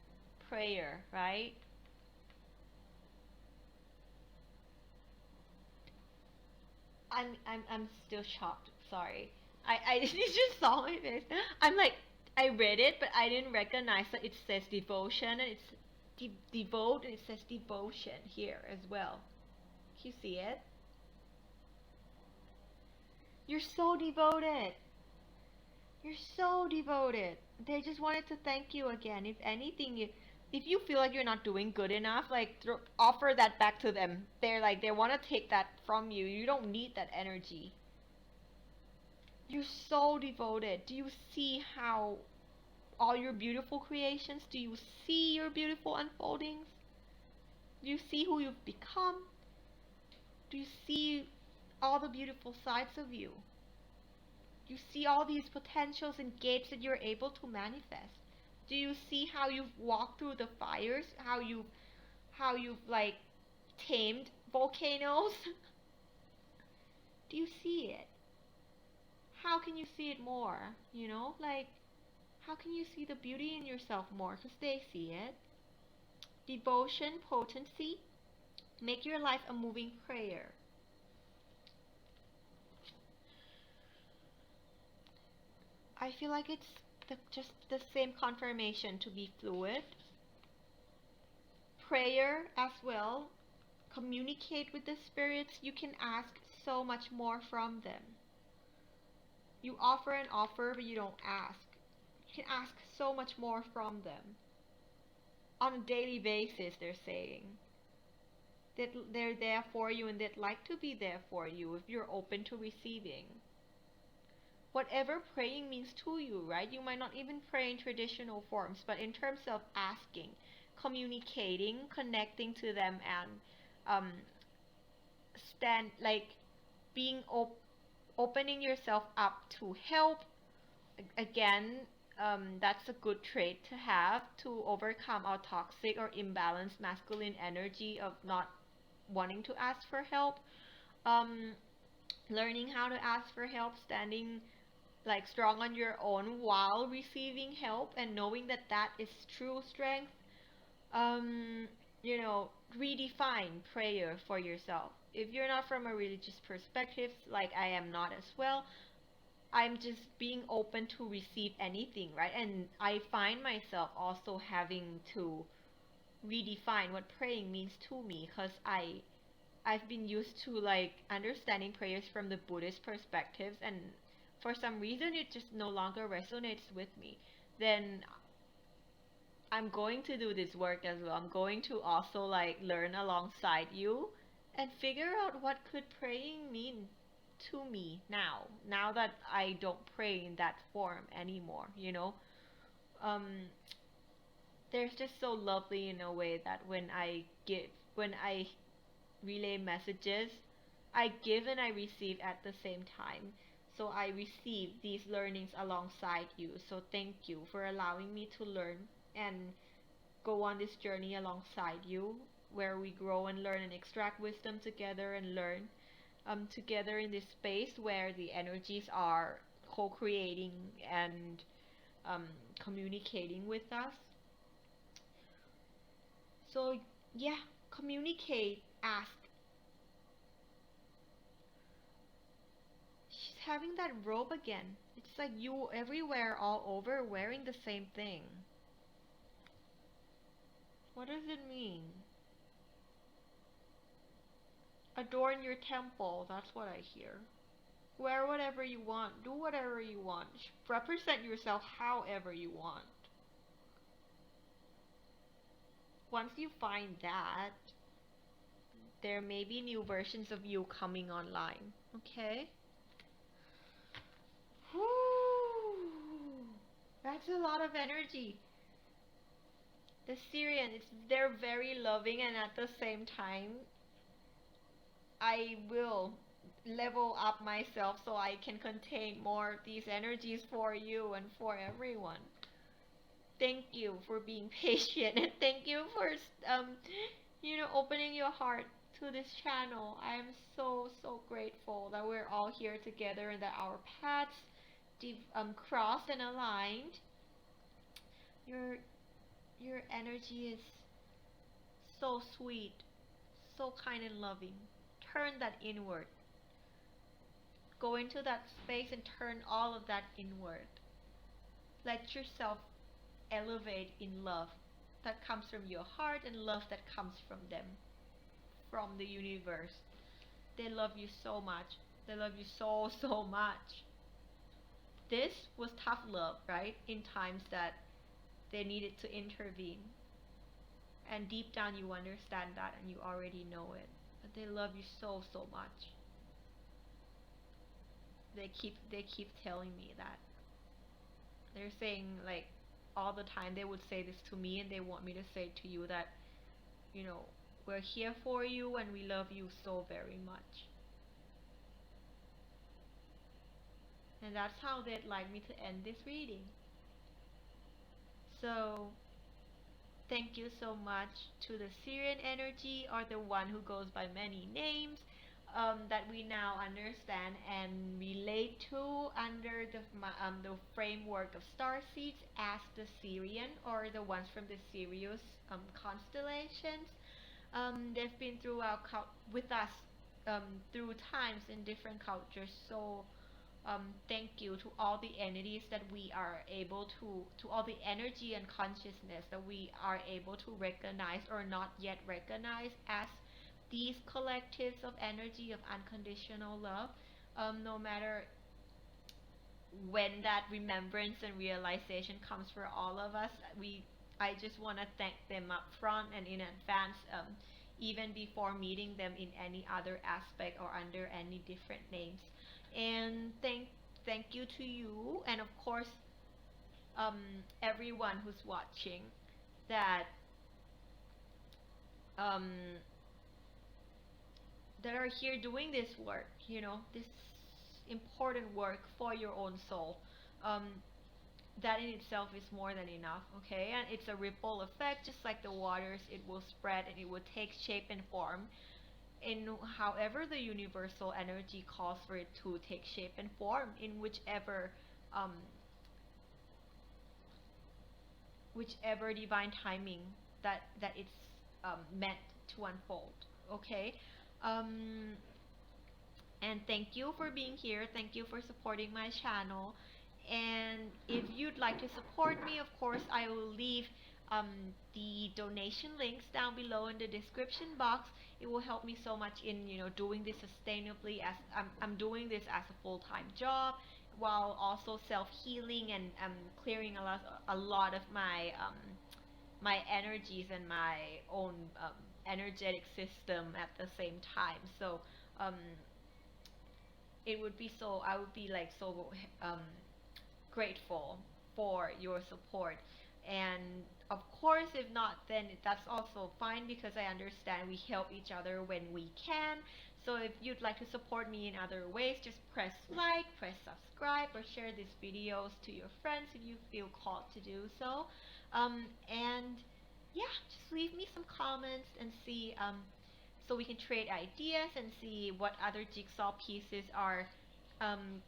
Prayer, right? I'm still shocked. Sorry. I just saw my face. I'm like, I read it, but I didn't recognize that it says devotion and it's devote and it says devotion here as well. Can you see it? You're so devoted. You're so devoted. They just wanted to thank you again. If anything, if you feel like you're not doing good enough, like offer that back to them. They're like, they want to take that from you. You don't need that energy. You're so devoted. Do you see how all your beautiful creations, do you see your beautiful unfoldings? Do you see who you've become? Do you see all the beautiful sides of you? You see all these potentials and gates that you're able to manifest. Do you see how you've walked through the fires? How you've like tamed volcanoes? Do you see it? How can you see it more? You know, like, how can you see the beauty in yourself more? Because they see it. Devotion, potency, make your life a moving prayer. I feel like it's just the same confirmation to be fluid. Prayer as well. Communicate with the spirits. You can ask so much more from them. You offer an offer, but you don't ask. You can ask so much more from them. On a daily basis, they're saying that they're there for you and they'd like to be there for you if you're open to receiving. Whatever praying means to you, right? You might not even pray in traditional forms, but in terms of asking, communicating, connecting to them, and being opening yourself up to help. Again, that's a good trait to have to overcome our toxic or imbalanced masculine energy of not wanting to ask for help. Learning how to ask for help, standing like strong on your own while receiving help, and knowing that that is true strength. Redefine prayer for yourself. If you're not from a religious perspective, like I am not as well, I'm just being open to receive anything, right? And I find myself also having to redefine what praying means to me, because I've been used to like understanding prayers from the Buddhist perspectives, and for some reason it just no longer resonates with me. Then I'm going to do this work as well. I'm going to also like learn alongside you and figure out what could praying mean to me now that I don't pray in that form anymore, you know. um there's just so lovely in a way that when I relay messages, I give and I receive at the same time. So I receive these learnings alongside you. So thank you for allowing me to learn and go on this journey alongside you, where we grow and learn and extract wisdom together and learn together in this space where the energies are co-creating and um, communicating with us. So yeah, communicate, ask. She's having that robe again. It's like you everywhere, all over, wearing the same thing. What does it mean? Adorn your temple, that's what I hear. Wear whatever you want, do whatever you want, represent yourself however you want. Once you find that, there may be new versions of you coming online, okay? Whew, that's a lot of energy. The Sirian, they're very loving, and at the same time, I will level up myself so I can contain more of these energies for you and for everyone. Thank you for being patient, and thank you for opening your heart to this channel. I am so grateful that we're all here together and that our paths crossed and aligned. Your energy is so sweet, so kind and loving. Turn that inward. Go into that space and turn all of that inward. Let yourself elevate in love that comes from your heart and love that comes from them, from the universe. They love you so much. They love you so much. This was tough love, right? In times that they needed to intervene. And deep down you understand that and you already know it. But they love you so much. They keep telling me that. They're saying, like, all the time they would say this to me, and they want me to say to you that, we're here for you and we love you so very much. And that's how they'd like me to end this reading. So thank you so much to the Sirian energy, or the one who goes by many names, that we now understand and relate to under the framework of starseeds as the Sirian, or the ones from the Sirius constellations. They've been with us through times in different cultures. So thank you to all the entities that we are able to all the energy and consciousness that we are able to recognize or not yet recognize as these collectives of energy of unconditional love. No matter when that remembrance and realization comes for all of us, I just want to thank them up front and in advance, even before meeting them in any other aspect or under any different names. And thank you to you, and of course everyone who's watching, that that are here doing this work, this important work for your own soul. That in itself is more than enough, okay? And it's a ripple effect, just like the waters. It will spread and it will take shape and form in however the universal energy calls for it to take shape and form, in whichever divine timing that it's meant to unfold, okay? And thank you for being here. Thank you for supporting my channel. And if you'd like to support me, of course, I will leave um, the donation links down below in the description box. It will help me so much in doing this sustainably, as I'm doing this as a full-time job while also self-healing and clearing a lot of my energies and my own energetic system at the same time. So um, I would be like so um, grateful for your support. And of course, if not, then that's also fine, because I understand we help each other when we can. So if you'd like to support me in other ways, just press like, press subscribe, or share these videos to your friends if you feel called to do so. And yeah, just leave me some comments and see, so we can trade ideas and see what other jigsaw pieces are um,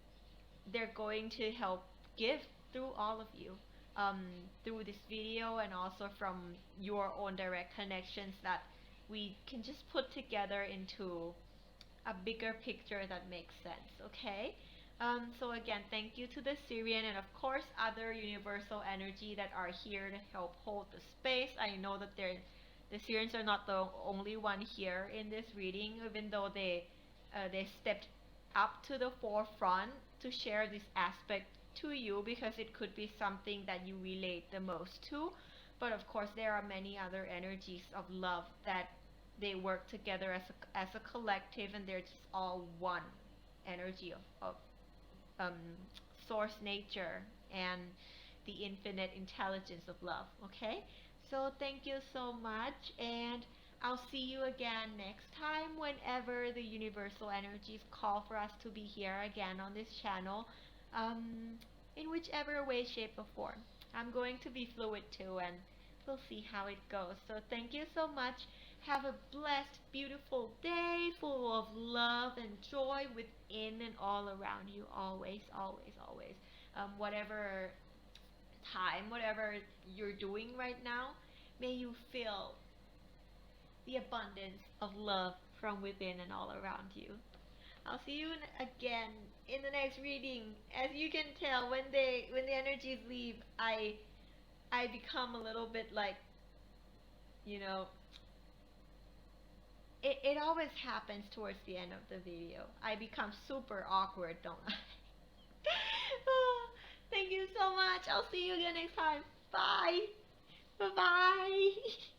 they're going to help give through all of you, um, through this video, and also from your own direct connections that we can just put together into a bigger picture that makes sense. Okay. So again, thank you to the Sirian and of course other universal energy that are here to help hold the space. I know that the Sirians are not the only one here in this reading, even though they stepped up to the forefront to share this aspect to you, because it could be something that you relate the most to. But of course, there are many other energies of love that they work together as a collective, and they're just all one energy of um, source nature and the infinite intelligence of love. Okay, so thank you so much, and I'll see you again next time whenever the universal energies call for us to be here again on this channel, in whichever way, shape, or form. I'm going to be fluid too, and we'll see how it goes. So thank you so much. Have a blessed, beautiful day full of love and joy within and all around you, always, always, always. Whatever time, whatever you're doing right now, may you feel the abundance of love from within and all around you. I'll see you again in the next reading. As you can tell, when the energies leave, I become a little bit like, you know, it always happens towards the end of the video. I become super awkward, don't I? Thank you so much. I'll see you again next time. Bye. Bye-bye.